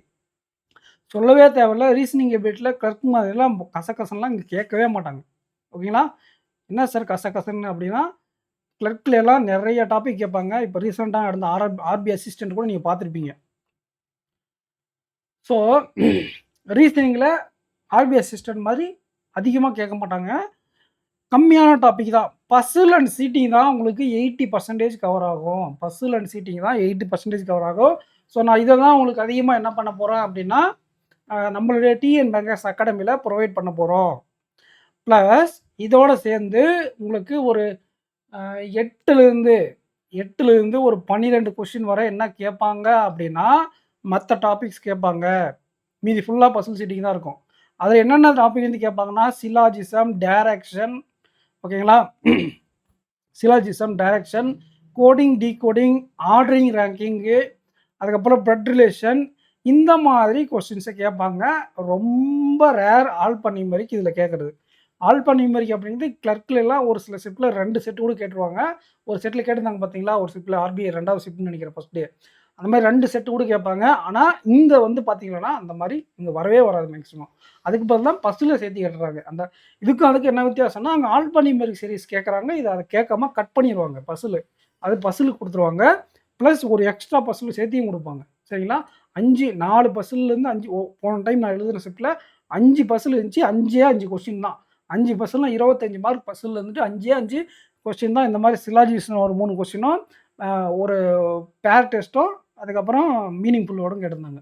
A: சொல்லவே தேவையில்ல. ரீசனிங் எபிலிட்டில கிளர்க் மாதிரிலாம் கசகசன்லாம் இங்க கேட்கவே மாட்டாங்க. ஓகேங்களா? என்ன சார் கசகசன்னு அப்படின்னா, கிளர்க்ல எல்லாம் நெறைய டாபிக் கேட்பாங்க. இப்ப ரீசென்ட்டா நடந்த ஆர்பி அசிஸ்டன்ட் கூட நீங்க பார்த்திருப்பீங்க. ஸோ ரீசனிங்ல ஆர்பி அசிஸ்டன்ட் மாரி அதிகமா கேட்க மாட்டாங்க. கம்மியான டாபிக் தான். பசில் அண்ட் சீட்டிங் தான் உங்களுக்கு 80% கவர் ஆகும். பசில் அண்ட் சீட்டிங் தான் 80% கவர் ஆகும். ஸோ நான் இத தான் உங்களுக்கு அதிகமா என்ன பண்ண போறேன் அப்படின்னா, நம்மளுடைய டிஎன் பேங்கர்ஸ் அகாடமில புரொவைட் பண்ண போறோம். பிளஸ் இதோட சேர்ந்து உங்களுக்கு ஒரு 8லிருந்து 8லிருந்து ஒரு 12 கொஸ்டின் வரை என்ன கேட்பாங்க அப்படின்னா, மத்த டாபிக்ஸ் கேட்பாங்க. மீதி ஃபுல்லா பசில் சீட்டிங் தான் இருக்கும். அதில என்னென்ன டாபிக் வந்து கேட்பாங்கன்னா, சிலாஜிசம், டைரக்ஷன் ஓகேங்களா? Syllogism, direction, coding, decoding, ordering, ranking, அதுக்கப்புறம் பிளட் ரிலேஷன் இந்த மாதிரி கொஸ்டின்ஸ கேட்பாங்க. ரொம்ப ரேர் ஆல்பா நியூமெரிக் இதில கேட்கறது. ஆல்பா நியூமெரிக் அப்படிங்கிறது கிளர்க்லலாம் ஒரு சில ஷிஃப்ட்ல 2 செட் கூட கேட்டுருவாங்க. ஒரு செட்ல கேட்டிருந்தாங்க பார்த்தீங்களா? ஒரு ஷிஃப்ட்ல ஆர்பிஐ 2வது ஷிஃப்ட்னு நெனைக்கிறேன் ஃபர்ஸ்ட் டே. அந்த மாரி 2 செட் கூட கேட்பாங்க. ஆனா, இங்க வந்து பார்த்தீங்கன்னா, அந்த மாரி இங்க வரவே வராது மேக்ஸிமம். அதுக்கு பதிலா பஸ்ல சேர்த்து கேட்டுறாங்க. அந்த இதுக்கும் அதுக்கும் என்ன வித்தியாசம்னா, அங்க ஆல்பா நியூமெரிக் சீரிஸ் கேட்கறாங்க. இத அத கேட்காம கட் பண்ணிருவாங்க பஸ்ஸுல. அது பஸ்ஸுலுக்கு குடுத்துருவாங்க. பிளஸ் ஒரு எக்ஸ்ட்ரா பஸ்ஸுல சேர்த்தியும் குடுப்பாங்க. சரிங்களா? 4 பஸ்ஸுலருந்து 5 போன டைம் நான் எழுதுன ஷிஃப்ட்ல 5 பஸ்ஸுல் இருந்துச்சு. 5ஏ 5 கொஸ்டின் தான். 5 பஸ்ஸுல்னா 25 மார்க் பஸ்ஸுல இருந்துட்டு 5ஏ 5 கொஸ்டின் தான். இந்த மாரி சிலாஜிஸ்னு ஒரு 3 கொஸ்டினும், ஒரு பேர் டெஸ்ட்டும், அதுக்கப்புறம் மீனிங்ஃபுல் வேர்டும் கேட்டிருந்தாங்க.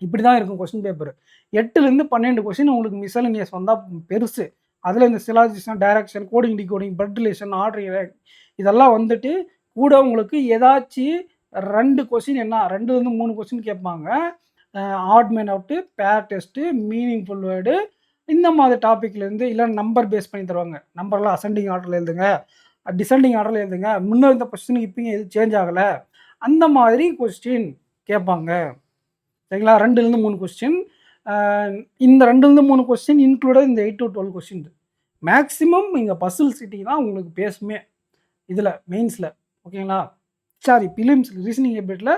A: இப்படி தான் இருக்கும் கொஸ்டின் பேப்பர். 8லிருந்து 12 கொஸ்டின் உங்களுக்கு மிஸ்செலேனியஸ் வந்தா பெருசு. அதில இந்த syllogism, direction, coding, decoding, blood relation, order இதெல்லாம் வந்துட்டு கூட உங்களுக்கு ஏதாச்சு 2 கொஸ்டின் என்ன 2லிருந்து 3 கொஸ்டின் கேட்பாங்க. ஆட் மேன் அவுட், பேர் டெஸ்ட், மீனிங்ஃபுல் வேர்டு இந்த மாதிரி டாபிக்லேருந்து இல்ல நம்பர் பேஸ் பண்ணி தருவாங்க. நம்பர்லாம் அசெண்டிங் ஆர்டர்ல எழுதுங்க, டிசெண்டிங் ஆர்டர்ல எழுதுங்க. முன்ன இருந்த கொஸ்டினுக்கு இப்பயும் எதுவும் சேஞ்ச் ஆகல. அந்த மாதிரி கொஸ்டின் கேட்பாங்க. சரிங்களா? 2லிருந்து 3 கொஸ்டின். இந்த 2லிருந்து 3 கொஸ்டின் இன்க்ளூடட் இந்த 8 டூ 12 கொஸ்டின். மேக்ஸிமம் இங்க பசில் சிட்டிங் தான் உங்களுக்கு பேசுமே. இதில மெயின்ஸ்ல. ஓகேங்களா? சாரி பிலிம்ஸ் ரீசனிங் எபிலிட்டில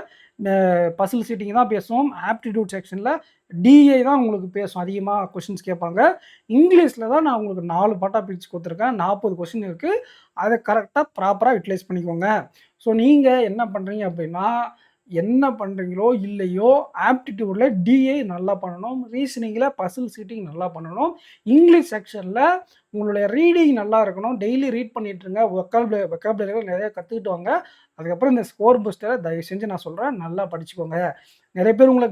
A: பசில் சீட்டிங் தான் பேசுவோம். ஆப்டிட்யூட் செக்ஷன்ல டிஐ தான் உங்களுக்கு பேசும். அதிகமா கொஸ்டின்ஸ் கேட்பாங்க. இங்கிலீஷ்ல தான் நான் உங்களுக்கு 4 பார்ட்டா பிரிச்சு குடுத்துருக்கேன். 40 கொஸ்டின் இருக்கு. அத கரெக்ட்டா ப்ராப்பரா யுட்டிலைஸ் பண்ணிக்கோங்க. ஸோ நீங்க என்ன பண்றீங்க அப்படின்னா, என்ன பண்றீங்களோ இல்லையோ ஆப்டிட்யூட்ல டிஐ நல்லா பண்ணணும். ரீசனிங்ல பசில் சீட்டிங் நல்லா பண்ணணும். இங்கிலீஷ் செக்ஷன்ல உங்களுடைய ரீடிங் நல்லா இருக்கணும். டெய்லி ரீட் பண்ணிட்டு இருங்க. வொக்காபுலரிலாம் நிறைய கத்துக்கிட்டு வாங்க. அதுக்கப்புறம் இந்த ஸ்கோர் பூஸ்டர தயவு செஞ்சு நான் சொல்றேன், நல்லா படிச்சுக்கோங்க. நிறைய பேர் உங்கள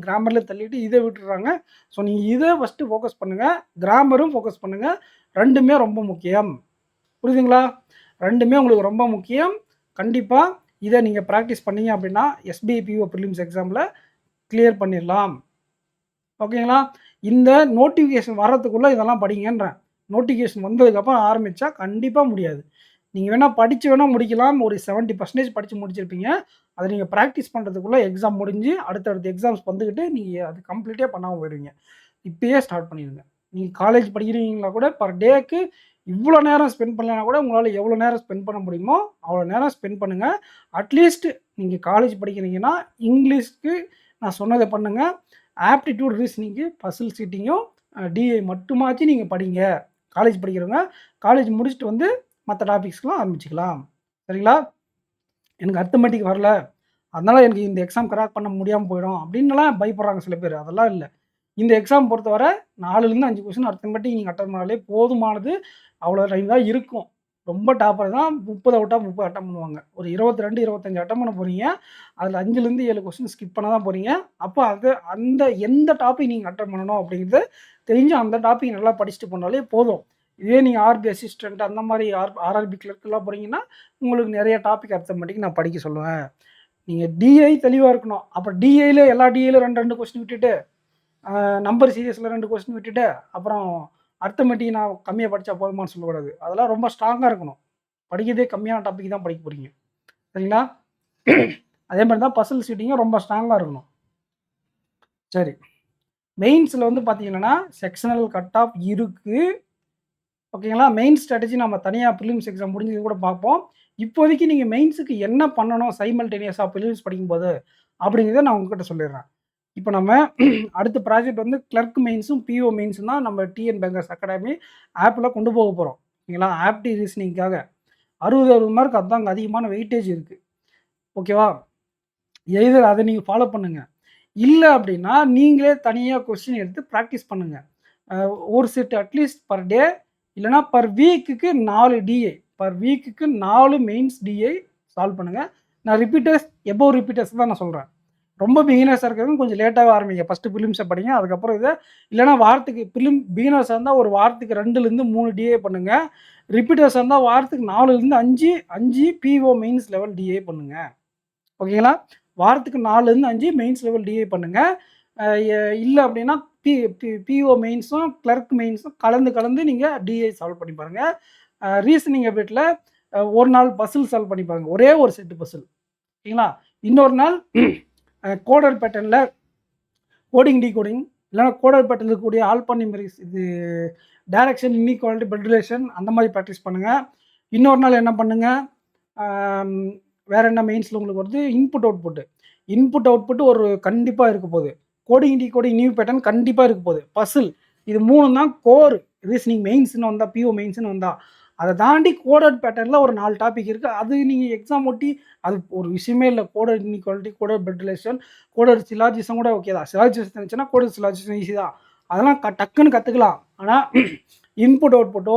A: கிராமர்ல தள்ளிட்டு இத விட்டுறாங்க. ஸோ நீங்க இத ஃபர்ஸ்ட்டு ஃபோக்கஸ் பண்ணுங்க. கிராமரும் ஃபோக்கஸ் பண்ணுங்க. 2மே ரொம்ப முக்கியம். புரியுதுங்களா? 2மே உங்களுக்கு ரொம்ப முக்கியம். கண்டிப்பா இத நீங்க பிராக்டிஸ் பண்ணீங்க அப்படின்னா, எஸ்பிஐ பிஓ பிரிலிம்ஸ் எக்ஸாம்ல கிளியர் பண்ணிடலாம். ஓகேங்களா? இந்த நோட்டிஃபிகேஷன் வர்றதுக்குள்ள இதெல்லாம் படிங்கன்றேன். நோட்டிஃபிகேஷன் வந்ததுக்கப்புறம் ஆரம்பிச்சா கண்டிப்பா முடியாது. நீங்க வேணா படிச்சு வேணா முடிக்கலாம். ஒரு 70% படிச்சு முடிச்சிருப்பீங்க. அத நீங்க பிராக்டிஸ் பண்றதுக்குள்ள எக்ஸாம் முடிஞ்சு அடுத்தடுத்த எக்ஸாம்ஸ் வந்துகிட்டு நீங்க அது கம்ப்ளீட்டே பண்ணாம போயிருவீங்க. இப்பயே ஸ்டார்ட் பண்ணிருங்க. நீங்க காலேஜ் படிக்கிறீங்களா கூட பெர் டேக்கு இவ்வளோ நேரம் ஸ்பெண்ட் பண்ணலனா கூட உங்களால எவ்வளோ நேரம் ஸ்பெண்ட் பண்ண முடியுமோ, அவ்வளோ நேரம் ஸ்பெண்ட் பண்ணுங்க. அட்லீஸ்ட் நீங்க காலேஜ் படிக்கிறீங்கன்னா, இங்கிலீஷ்க்கு நான் சொன்னத பண்ணுங்க. ஆப்டிட்யூட் ரீசனிங்கு, பசில் சீட்டிங்கும், டிஐ மட்டுமாச்சும் நீங்க படிங்க. காலேஜ் படிக்கிறவங்க, காலேஜ் முடிச்சுட்டு வந்து மத்த டாபிக்ஸ்லாம் ஆரம்பிச்சுக்கலாம். சரிங்களா? எனக்கு அரித்மெட்டிக் வரல. அதனால எனக்கு இந்த எக்ஸாம் கிராக் பண்ண முடியாம போயிடும். அப்படின்னுலாம் பயப்படுறாங்க சில பேர். அதெல்லாம் இல்ல. இந்த எக்ஸாம் பொறுத்தவரை 4லிருந்து 5 கொஸ்டின் அரித்மெட்டிக் நீங்க அட்டெண்ட் பண்ணாலே போதுமானது. அவ்வளோ டைம் தான் இருக்கும். ரொம்ப டாப்பர் தான் 30 அவுட்டா 30 அட்டெண்ட் பண்ணுவாங்க. ஒரு 22, 25 அட்டெண்ட் பண்ண போறீங்க. அதில 5லிருந்து 7 கொஸ்டின் ஸ்கிப் பண்ண தான் போறீங்க. அப்போ அந்த எந்த டாபிக் நீங்க அட்டெண்ட் பண்ணணும் அப்படிங்கிறது தெரிஞ்சு அந்த டாபிக் நல்லா படிச்சுட்டு போனாலே போதும். இதே நீங்க ஆர்பி அசிஸ்டன்ட் அந்த மாரி ஆர்ஆர்பி கிளர்க்லாம் போறீங்கன்னா, உங்களுக்கு நெறைய டாபிக் அரித்மெட்டிக் நான் படிக்க சொல்லுவேன். நீங்க டிஐ தெளிவா இருக்கணும். அப்ப டிஐல எல்லா டிஐல 2, 2 கொஸ்டின் விட்டுட்டு, நம்பர் சீரிஸ்ல 2 கொஸ்டின் விட்டுட்டு, அப்புறம் அரித்மெட்டிக் நான் கம்மியா படிச்சா போதுமான்னு சொல்லக்கூடாது. அதெல்லாம் ரொம்ப ஸ்ட்ராங்கா இருக்கணும். படிக்கிறதே கம்மியான டாபிக் தான் படிக்க போறீங்க. சரிங்களா? அதே மாரி தான் பசில் சீட்டிங்கும் ரொம்ப ஸ்ட்ராங்கா இருக்கணும். சரி. மெயின்ஸ்ல வந்து பார்த்தீங்கன்னா, செக்ஷனல் கட் ஆஃப் இருக்கு. ஓகேங்களா? மெயின் ஸ்ட்ராட்டஜி நம்ம தனியா பிரிலிம்ஸ் எக்ஸாம் முடிஞ்சது கூட பார்ப்போம். இப்போதைக்கு நீங்க மெயின்ஸுக்கு என்ன பண்ணணும் சைமல்டேனியஸா பிரிலிம்ஸ் படிக்கும்போது, அப்படிங்கிறத நான் உங்ககிட்ட சொல்லிடுறேன். இப்ப நம்ம அடுத்த ப்ராஜெக்ட் வந்து கிளர்க் மெயின்ஸும், பிஓ மெயின்ஸும் தான் நம்ம டிஎன் பேங்கர்ஸ் அகாடமி ஆப்ல கொண்டு போக போறோம். ஓகேங்களா? ஆப்டி ரீசனிங்காக 60 மார்க் அதாங்க அதிகமான வெயிட்டேஜ் இருக்கு. ஓகேவா? எய்தர் அத நீங்க ஃபாலோ பண்ணுங்க. இல்ல அப்படின்னா, நீங்களே தனியா கொஸ்டின் எடுத்து பிராக்டிஸ் பண்ணுங்க. ஒரு செட் அட்லீஸ்ட் பெர் டே இல்லன்னா பெர் வீக்குக்கு 4 டிஐ. பெர் வீக்குக்கு 4 மெயின்ஸ் டிஐ சால்வ் பண்ணுங்க. நான் ரிப்பீட்டர்ஸ் எபோவ் ரிப்பீட்டர்ஸ் தான் நான் சொல்றேன். ரொம்ப பிகினர்ஸா இருக்கிறவங்க கொஞ்சம் லேட்டாவே ஆரம்பிங்க. ஃபர்ஸ்ட்டு பிலிம்ஸ படிங்க. அதுக்கப்புறம் இல்லன்னா வாரத்துக்கு பிகினர்ஸா இருந்தா ஒரு வாரத்துக்கு 2லிருந்து 3 டிஏ பண்ணுங்க. ரிப்பீட்டர்ஸாக இருந்தால் வாரத்துக்கு 4லேருந்து 5 பிஓ மெயின்ஸ் லெவல் டிஏ பண்ணுங்க. ஓகேங்களா? வாரத்துக்கு 4லேருந்து 5 மெயின்ஸ் லெவல் டிஏ பண்ணுங்க. இல்லை அப்படின்னா பிஓ மெயின்ஸும் கிளர்க் மெயின்ஸும் கலந்து நீங்கள் டிஏ சால்வ் பண்ணி பாருங்கள். ரீசனிங் எபிலிட்டியில் ஒரு நாள் பசில் சால்வ் பண்ணி பாருங்கள், ஒரே ஒரு செட்டு பசில். ஓகேங்களா? இன்னொரு நாள் கோடர் பேட்டர்னில் கோடிங் டீகோடிங் இல்லைனா கோடர் பேட்டர்னில் இருக்கக்கூடிய ஆல்பானிமரிஸ் இது டைரக்ஷன் இன்இக்வாலிட்டி பிளட் ரிலேஷன் அந்த மாதிரி ப்ராக்டிஸ் பண்ணுங்கள். இன்னொரு நாள் என்ன பண்ணுங்கள், வேறு என்ன மெயின்ஸில் உங்களுக்கு வருது, இன்புட் அவுட்புட்டு ஒரு கண்டிப்பாக இருக்க போகுது. கோடிங் டீகோடிங் நியூ பேட்டர்ன் கண்டிப்பாக இருக்க போகுது. பசில் இது 3 தான் கோர் ரீசனிங் மெயின்ஸ்னு வந்தால், பிஓ மெயின்ஸ்னு வந்தால். அதை தாண்டி கோடட் பேட்டர்னில் ஒரு 4 டாபிக் இருக்குது. அது நீங்கள் எக்ஸாம் ஒட்டி அது ஒரு விஷயமே இல்லை. Coded inequality, coded blood relation, coded syllogism கூட ஓகே தான். சிலாஜிசம் இருந்துச்சுன்னா கோடட் சிலாஜிசம் ஈஸி தான், அதெல்லாம் டக்குன்னு கற்றுக்கலாம். ஆனால் இன்புட் அவுட்புட்டோ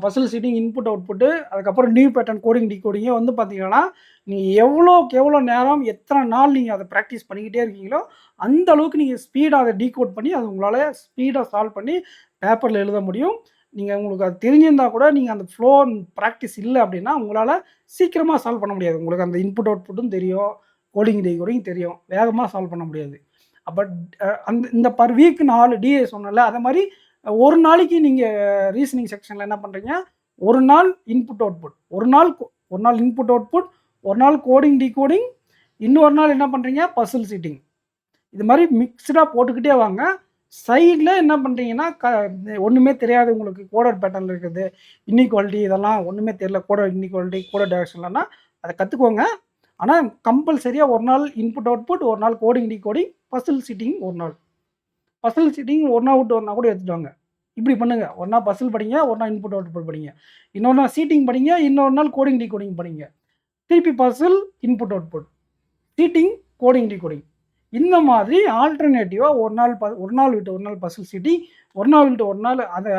A: பசில் சீட்டிங் இன்புட் அவுட்புட்டு அதுக்கப்புறம் நியூ பேட்டர்ன் கோடிங் டீகோடிங்கே வந்து பார்த்தீங்கன்னா நீங்கள் எவ்வளோக்கு எவ்வளோ நேரம் எத்தனை நாள் நீங்கள் அதை ப்ராக்டிஸ் பண்ணிக்கிட்டே இருக்கீங்களோ அந்த அளவுக்கு நீங்கள் ஸ்பீடாக அதை டீகோட் பண்ணி அது உங்களால் ஸ்பீடாக சால்வ் பண்ணி பேப்பரில் எழுத முடியும். நீங்கள் உங்களுக்கு அது தெரிஞ்சிருந்தால் கூட நீங்கள் அந்த ஃப்ளோ ப்ராக்டிஸ் இல்லை அப்படின்னா உங்களால் சீக்கிரமாக சால்வ் பண்ண முடியாது. உங்களுக்கு அந்த இன்புட் அவுட்புட்டும் தெரியும், கோடிங் டீகோடிங் தெரியும், வேகமாக சால்வ் பண்ண முடியாது. அப்போ இந்த பர் வீக் 4 டிஏ சொன்னல, அதை மாதிரி ஒரு நாளைக்கு நீங்கள் ரீசனிங் செக்ஷனில் என்ன பண்ணுறீங்க, ஒரு நாள் இன்புட் அவுட்புட், ஒரு நாள் இன்புட் அவுட்புட், ஒரு நாள் கோடிங் டீகோடிங், இன்னொரு நாள் என்ன பண்ணுறீங்க பசில் சீட்டிங். இது மாதிரி மிக்ஸ்டாக போட்டுக்கிட்டே வாங்க. சைடில் என்ன பண்ணுறீங்கன்னா ஒன்றுமே தெரியாது உங்களுக்கு கோடர் பேட்டர்னில் இருக்குது, இன்இக்வாலிட்டி இதெல்லாம் ஒன்றுமே தெரியல, கோடர் இன்இக்வாலிட்டி கோடர் டைரக்ஷன்லன்னா அதை கற்றுக்கோங்க. ஆனால் கம்பல்சரியாக ஒரு நாள் இன்புட் அவுட்புட், ஒரு நாள் கோடிங் டீகோடிங், பசில் சீட்டிங் ஒரு நாள். பசில் சீட்டிங் ஒரு நாள் விட்டு ஒரு நாள் கூட எடுத்துட்டு வாங்க. இப்படி பண்ணுங்கள். ஒரு நாள் பசில் படிங்க, ஒரு நாள் இன்புட் அவுட்புட் படிங்க, இன்னொரு நாள் சீட்டிங் படிங்க, இன்னொரு நாள் கோடிங் டீகோடிங் படிங்க, திருப்பி puzzle input output, seating coding decoding. இந்த மாதிரி ஆல்டர்னேட்டிவாக ஒரு நாள் விட்டு ஒரு நாள் பசில் சீட்டிங், ஒரு நாள் விட்டு ஒரு நாள் அதை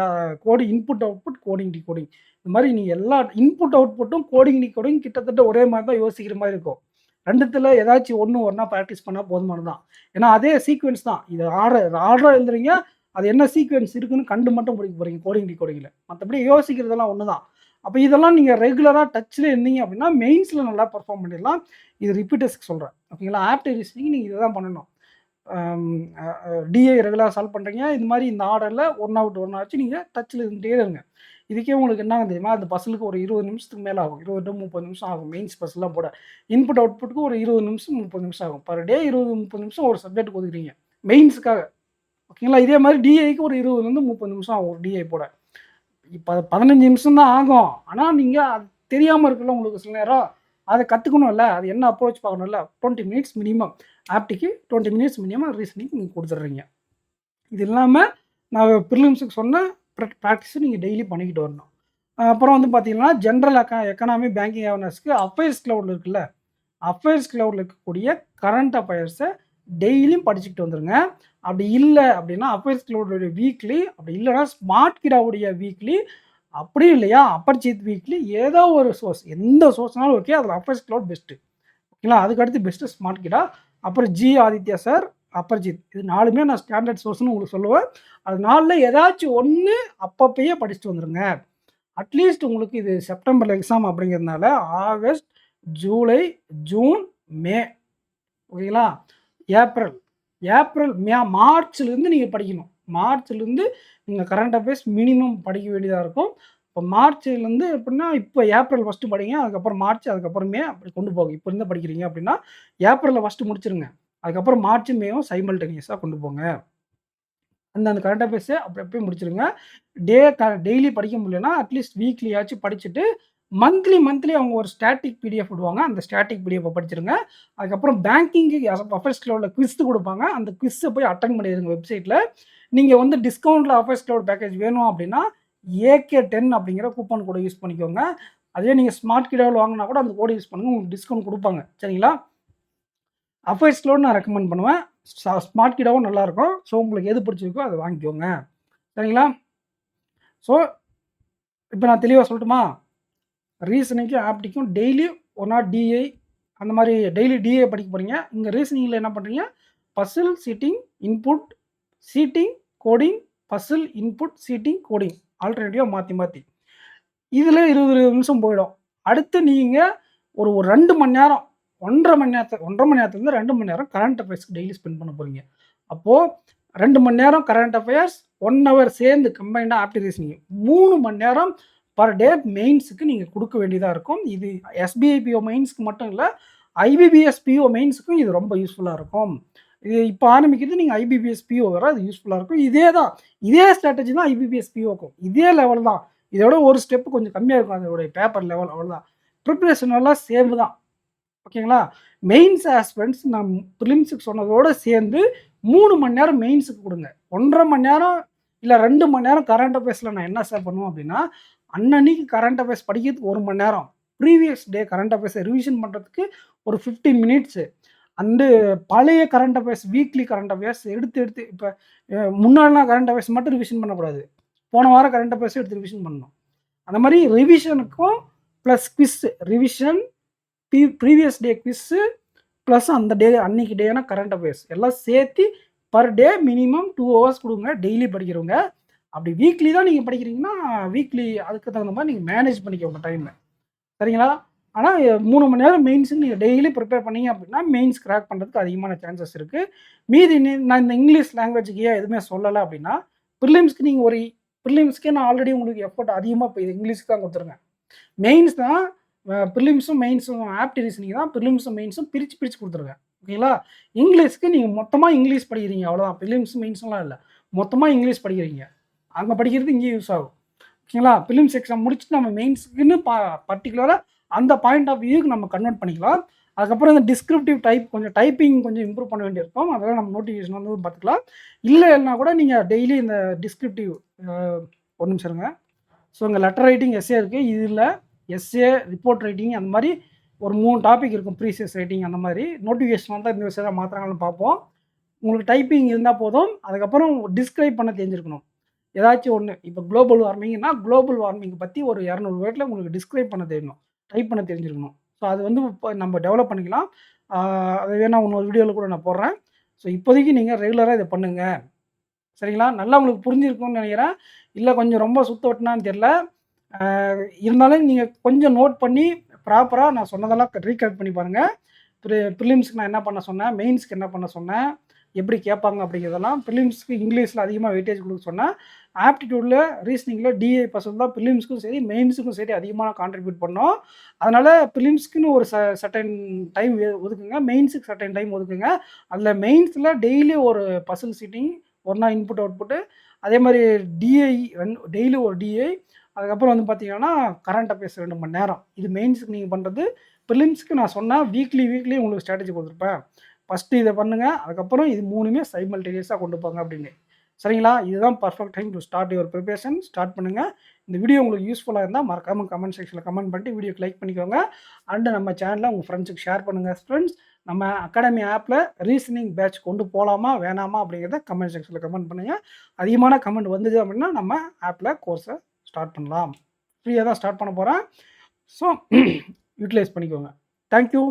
A: இன்புட் அவுட்புட் கோடிங் டீகோடிங். இந்த மாதிரி நீங்கள் எல்லா இன்புட் அவுட்புட்டும் கோடிங் டீகோடிங் கிட்டத்தட்ட ஒரே மாதிரி தான் யோசிக்கிற மாதிரி இருக்கும். ரெண்டுத்தில் ஏதாச்சும் ஒரு நாள் ப்ராக்டிஸ் பண்ணால் போதுமானது தான். ஏன்னா அதே சீக்வென்ஸ் தான். இது ஆர்டராக எழுதுறீங்க, அது என்ன சீக்வென்ஸ் இருக்குன்னு கண்டு மட்டும் படிக்க போகிறீங்க கோடிங் டீகோடிங்கில். மற்றபடி யோசிக்கிறதெல்லாம் ஒன்று தான். அப்போ இதெல்லாம் நீங்கள் ரெகுலராக டச்சில் இருந்தீங்க அப்படின்னா மெயின்ஸில் நல்லா பர்ஃபார்ம் பண்ணிடலாம். இது ரிப்பீட்டர்ஸ்க்கு சொல்கிறேன். ஓகேங்களா? ஆப்டிவ் ரீசனிங் நீங்கள் இதை தான் பண்ணணும். டிஏ ரெகுலராக சால்வ் பண்ணுறீங்க, இது மாதிரி இந்த ஆர்டரில் ஒரு நாள் விட்டு ஒரு நாள் ஆச்சு நீங்கள் டச்சில் இருந்துகிட்டே இருங்க. இதுக்கே உங்களுக்கு என்ன தெரியுமா, அந்த பஸ்ஸுக்கு ஒரு 20 நிமிஷத்துக்கு மேலே ஆகும், 20 to 30 நிமிஷம் ஆகும் மெயின்ஸ் பஸ்லாம் போட. இன்புட் அவுட்புட்டுக்கு ஒரு 20 நிமிஷம் 30 நிமிஷம் ஆகும். பர் டே 20-30 நிமிஷம் ஒரு சப்ஜெக்ட் ஒதுக்குறீங்க மெயின்ஸுக்காக. ஓகேங்களா? இதே மாதிரி டிஏக்கு ஒரு 20-30 நிமிஷம் ஆகும் ஒரு டிஏ போட. இப்போ 15 நிமிஷம் தான் ஆகும். ஆனால் நீங்கள் அது தெரியாமல் இருக்குல்ல உங்களுக்கு சில நேரம், அதை கற்றுக்கணும்ல, அது என்ன அப்ரோச் பார்க்கணும்ல. 20 மினிட்ஸ் மினிமம் ஆப்டிக்கு, 20 மினிட்ஸ் மினிமம் ரீசனிங் நீங்கள் கொடுத்துட்றீங்க. இது இல்லாமல் நான் ப்ரிலிம்ஸுக்கு சொன்ன ப்ராக்டிஸும் நீங்கள் டெய்லி பண்ணிக்கிட்டு வரணும். அப்புறம் வந்து பார்த்தீங்கன்னா ஜென்ரல் எக்கனாமி பேங்கிங் அவேர்னஸ்க்கு அஃபேர்ஸ் கிளவுடில் இருக்குல்ல, அஃபேர்ஸ் கிளவுடில் இருக்கக்கூடிய கரண்ட் அஃபேர்ஸை டெய்லியும் படிச்சுக்கிட்டு வந்துடுங்க. அப்படி இல்லை அப்படின்னா அஃபேர்ஸ் கிளவுடைய வீக்லி, அப்படி இல்லைனா ஸ்மார்ட் கிடாவுடைய வீக்லி, அப்படி இல்லையா அப்பர்ஜித் வீக்லி, ஏதோ ஒரு சோர்ஸ், எந்த சோர்ஸ்னாலும் ஓகே, அதில் அஃபேர்ஸ் கிளவுட் பெஸ்ட்டு. ஓகேங்களா? அதுக்கடுத்து பெஸ்ட்டு ஸ்மார்ட் கிடா, அப்புறம் ஜி ஆதித்யா சார், அப்பர்ஜித். இது 4மே நான் ஸ்டாண்டர்ட் சோர்ஸ்னு உங்களுக்கு சொல்லுவேன். அது 4ல் ஏதாச்சும் ஒன்று அப்பப்பயே படிச்சுட்டு வந்துடுங்க. அட்லீஸ்ட் உங்களுக்கு இது செப்டம்பரில் எக்ஸாம் அப்படிங்கிறதுனால ஆகஸ்ட், ஜூலை, ஜூன், மே, ஓகேங்களா, ஏப்ரல் மார்ச்லேருந்து நீங்கள் படிக்கணும். மார்ச்லேருந்து நீங்கள் கரண்ட் அஃபேர்ஸ் மினிமம் படிக்க வேண்டியதாக இருக்கும். இப்போ மார்ச்லேருந்து எப்படின்னா இப்போ ஏப்ரல் ஃபஸ்ட்டு படிங்க, அதுக்கப்புறம் மார்ச், அதுக்கப்புறம் மே, அப்படி கொண்டு போங்க. இப்போ இருந்து படிக்கிறீங்க அப்படின்னா ஏப்ரலில் ஃபஸ்ட்டு முடிச்சிருங்க, அதுக்கப்புறம் மார்ச் மேவும் சைமல்டேனியஸாக கொண்டு போங்க. அந்த கரண்ட் அஃபேர்ஸை அப்படி முடிச்சிருங்க. டெய்லி படிக்க முடியலன்னா அட்லீஸ்ட் வீக்லியாச்சும் படிச்சுட்டு மந்த்லி அவங்க ஒரு ஸ்டாட்டிக் பிடிஎஃப் விடுவாங்க, அந்த ஸ்டாட்டிக் பிடிஎஃப் படிச்சிருங்க. அதுக்கப்புறம் பேங்கிங்கு அஃபேர்ஸ் கிளவுடில் குவிஸ் கொடுப்பாங்க, அந்த குவிஸை போய் அட்டன் பண்ணிடுங்க வெப்சைட்டில். நீங்கள் வந்து டிஸ்கவுண்ட்டில் அஃபேர்ஸ் கிளவுட் பேக்கேஜ் வேணும் அப்படின்னா AK10 அப்படிங்கிற கூப்பன் கோடை யூஸ் பண்ணிக்கோங்க. அதே நீங்கள் ஸ்மார்ட் கிடாவில் வாங்கினா கூட அந்த கோடை யூஸ் பண்ணுங்கள், உங்களுக்கு டிஸ்கவுண்ட் கொடுப்பாங்க. சரிங்களா? அஃபேர்ஸ் கிளவுட் நான் ரெக்கமெண்ட் பண்ணுவேன். ஸ்மார்ட் கிடாவும் நல்லாயிருக்கும். ஸோ உங்களுக்கு எது பிடிச்சிருக்கோ அதை வாங்கிக்கோங்க. சரிங்களா? ஸோ இப்போ நான் தெளிவாக சொல்லட்டுமா, ரீசனிங்கும் ஆப்டிக்கும் டெய்லி ஒரு நாள் டிஐ அந்த மாதிரி டெய்லி டிஏ படிக்க போகிறீங்க. இங்கே ரீசனிங்கில் என்ன பண்ணுறீங்க, puzzle seating input, seating coding, puzzle input seating coding, ஆல்டர்னேட்டிவாக மாற்றி இதில் 20 நிமிஷம் போயிடும். அடுத்து நீங்கள் ஒரு 2 மணி நேரம் 1.5 மணி நேரத்துலேருந்து 2 மணி நேரம் கரண்ட் அஃபேர்ஸ்க்கு டெய்லி ஸ்பெண்ட் பண்ண போகிறீங்க. அப்போது 2 மணி நேரம் கரண்ட் அஃபேர்ஸ், 1 ஹவர் சேர்ந்து கம்பைண்டாக ஆப்டிவ் ரீசனிங் 3 மணி நேரம் பர் டே மெயின்ஸுக்கு நீங்கள் கொடுக்க வேண்டியதாக இருக்கும். இது எஸ்பிஐ பிஓ மெயின்ஸ்க்கு மட்டும் இல்லை, ஐபிபிஎஸ் பிஓ மெயின்ஸுக்கும் இது ரொம்ப யூஸ்ஃபுல்லாக இருக்கும். இது இப்போ ஆரம்பிக்கிறது நீங்கள் ஐபிபிஎஸ் பிஓ வர அது யூஸ்ஃபுல்லாக இருக்கும். இதே ஸ்ட்ராட்டஜி தான் ஐபிபிஎஸ் பிஓக்கும். இதே லெவல் தான். இதோட ஒரு ஸ்டெப் கொஞ்சம் கம்மியாக இருக்கும் அதோடைய பேப்பர் லெவல், அவ்வளோதான். ப்ரிப்ரேஷன் எல்லாம் சேம் தான். ஓகேங்களா? மெயின்ஸ் ஆஸ்பிரண்ட்ஸ் நான் ப்ரிலிம்ஸுக்கு சொன்னதோடு சேர்ந்து 3 மணி நேரம் மெயின்ஸுக்கு கொடுங்க. 1.5 மணி நேரம் இல்லை 2 மணி நேரம் கரண்ட் அஃபேர்ஸில் நான் என்ன சார் பண்ணுவேன் அப்படின்னா, அன்னன்னைக்கு கரண்ட் அஃபேர்ஸ் படிக்கிறதுக்கு 1 மணி நேரம், ப்ரீவியஸ் டே கரண்ட் அஃபேர்ஸை ரிவிஷன் பண்ணுறதுக்கு ஒரு 15 மினிட்ஸு, அண்டு பழைய current affairs, weekly current affairs எடுத்து இப்போ முன்னாடிலாம் கரண்ட் அஃபேர்ஸ் மட்டும் ரிவிஷன் பண்ணக்கூடாது. போன வாரம் கரண்ட் அஃபேர்ஸும் எடுத்து ரிவிஷன் பண்ணணும். அந்த மாதிரி ரிவிஷனுக்கும் plus quiz revision, previous day quiz plus அந்த டே அன்னைக்கு டேனா கரண்ட் அஃபேர்ஸ் எல்லாம் சேர்த்து பர் டே மினிமம் 2 ஹவர்ஸ் கொடுங்க டெய்லி படிக்கிறவங்க. அப்படி வீக்லி தான் நீங்கள் படிக்கிறீங்கன்னா வீக்லி அதுக்கு தகுந்த மாதிரி நீங்கள் மேனேஜ் பண்ணிக்கோங்க டைமை. சரிங்களா? ஆனால் 3 மணி நேரம் மெயின்ஸுக்கு நீங்கள் டெய்லி ப்ரிப்பேர் பண்ணீங்க அப்படின்னா மெயின்ஸ் கிராக் பண்ணுறதுக்கு அதிகமான சான்சஸ் இருக்குது. மீதி நான் இந்த இங்கிலீஷ் லாங்குவேஜுக்கு ஏன் எதுவுமே சொல்லலை அப்படின்னா, ப்ரிலிம்ஸ்க்கு நீங்கள் ஒரு ப்ரிலிம்ஸ்க்கே நான் ஆல்ரெடி உங்களுக்கு எஃபோர்ட் அதிகமாக இப்போ இது இங்கிலீஷ்க்கு தான் கொடுத்துருங்க. மெயின்ஸ் தான் ப்ரிலிம்ஸும் மெயின்ஸும் ஆப்டிவ் ரீசனிங் தான் ப்ரிலிம்ஸும் மெயின்ஸும் பிரித்து கொடுத்துருங்க. ஓகேங்களா? இங்கிலீஷ்க்கு நீங்கள் மொத்தமாக இங்கிலீஷ் படிக்கிறீங்க, அவ்வளோதான். ப்ரிலிம்ஸும் மெயின்ஸும்லாம் இல்லை, மொத்தமாக இங்கிலீஷ் படிக்கிறீங்க. அங்கே படிக்கிறது இங்கேயும் யூஸ் ஆகும். ஓகேங்களா? ப்ரிலிம்ஸ் எக்ஸாம் முடிச்சுட்டு நம்ம மெயின்ஸுக்குன்னு பர்டிகுலராக அந்த பாயிண்ட் ஆஃப் வியூக்கு நம்ம கன்வெர்ட் பண்ணிக்கலாம். அதுக்கப்புறம் இந்த டிஸ்கிரிப்டிவ் கொஞ்சம் டைப்பிங் கொஞ்சம் இம்ப்ரூவ் பண்ண வேண்டியிருக்கும். அதெல்லாம் நம்ம நோட்டிஃபிகேஷன் வந்து பார்த்துக்கலாம். இல்லைன்னா கூட நீங்கள் டெய்லி இந்த டிஸ்கிரிப்டிவ் ஒரு நிமிஷம் இருங்க. ஸோ இங்கே லெட்டர் ரைட்டிங் எஸ்ஏ இருக்குது. இதில் எஸ்ஏ, ரிப்போர்ட் ரைட்டிங், அந்த மாதிரி ஒரு 3 டாபிக் இருக்கும். ப்ரீசியஸ் ரைட்டிங் அந்த மாதிரி நோட்டிஃபிகேஷன் வந்தால் இந்த விஷயம் மாத்திரங்களும் பார்ப்போம். உங்களுக்கு டைப்பிங் இருந்தால் போதும். அதுக்கப்புறம் டிஸ்கிரைப் பண்ண தெரிஞ்சிருக்கணும். ஏதாச்சும் ஒன்று இப்போ குளோபல் வார்மிங்னா குளோபல் வார்மிங் பற்றி ஒரு 200 வேர்டில் உங்களுக்கு டிஸ்கிரைப் பண்ண தெரியணும், டைப் பண்ண தெரிஞ்சிருக்கணும். ஸோ அது வந்து இப்போ நம்ம டெவலப் பண்ணிக்கலாம். அது வேணால் இன்னொரு வீடியோவில் கூட நான் போடுறேன். ஸோ இப்போதைக்கு நீங்கள் ரெகுலராக இதை பண்ணுங்கள். சரிங்களா? நல்லா உங்களுக்கு புரிஞ்சிருக்கும்னு நினைக்கிறேன். இல்லை கொஞ்சம் ரொம்ப சுத்த வட்டினான்னு தெரில. இருந்தாலும் நீங்கள் கொஞ்சம் நோட் பண்ணி ப்ராப்பராக நான் சொன்னதெல்லாம் ரீகலெக்ட் பண்ணி பாருங்கள். ப்ரிலிம்ஸ்க்கு நான் என்ன பண்ண சொன்னேன், மெயின்ஸ்க்கு என்ன பண்ண சொன்னேன், எப்படி கேட்பாங்க அப்படிங்கிறதெல்லாம். ப்ரிலிம்ஸ்க்கு இங்கிலீஷில் அதிகமாக வெயிட்டேஜ் கொடுக்க சொன்னேன். ஆப்டிடியூடில் ரீசனிங்கில் டிஏ பர்சன்ட் தான் ப்ரிலிம்ஸ்க்கும் சரி மெயின்ஸுக்கும் சரி அதிகமாக கான்ட்ரிபியூட் பண்ணோம். அதனால் ப்ரிலிம்ஸ்க்குன்னு ஒரு சர்டைன் டைம் ஒதுக்குங்க, மெயின்ஸுக்கு சர்டைன் டைம் ஒதுக்குங்க. அதில் மெயின்ஸில் டெய்லி ஒரு பசில் சீட்டிங், ஒரு நாள் இன்புட் அவுட்புட்டு, அதே மாதிரி டிஐ டெய்லி ஒரு டிஐ, அதுக்கப்புறம் வந்து பார்த்தீங்கன்னா கரண்ட் அஃபேர்ஸ் 2 மணி நேரம். இது மெயின்ஸுக்கு நீங்கள் பண்ணுறது. ப்ரிலிம்ஸ்க்கு நான் சொன்னால் வீக்லி உங்களுக்கு ஸ்ட்ராட்டஜி கொடுத்துருப்பேன். ஃபஸ்ட்டு இதை பண்ணுங்கள், அதுக்கப்புறம் இது 3மே சைமல்டேனியஸாக கொண்டு போங்க அப்படின்னு. சரிங்களா? இதுதான் perfect time to start your preparation. Start பண்ணுங்கள். இந்த வீடியோ உங்களுக்கு யூஸ்ஃபுல்லாக இருந்தால் மறக்காமல் கமெண்ட் செக்ஷனில் கமெண்ட் பண்ணிட்டு வீடியோக்கு லைக் பண்ணிக்கோங்க. அண்டு நம்ம சேனலை உங்கள் ஃப்ரெண்ட்ஸுக்கு ஷேர் பண்ணுங்கள். ஃப்ரெண்ட்ஸ், நம்ம அகாடமி ஆப்பில் ரீசனிங் பேட்ச் கொண்டு போகலாமா வேணாமா அப்படிங்கிறத கமெண்ட் செக்ஷனில் கமெண்ட் பண்ணுங்கள். அதிகமான கமெண்ட் வந்தது அப்படின்னா நம்ம ஆப்பில் கோர்ஸை ஸ்டார்ட் பண்ணலாம். ஃப்ரீயாக தான் ஸ்டார்ட் பண்ண போகிறேன். ஸோ யூட்டிலைஸ் பண்ணிக்கோங்க. தேங்க்யூ.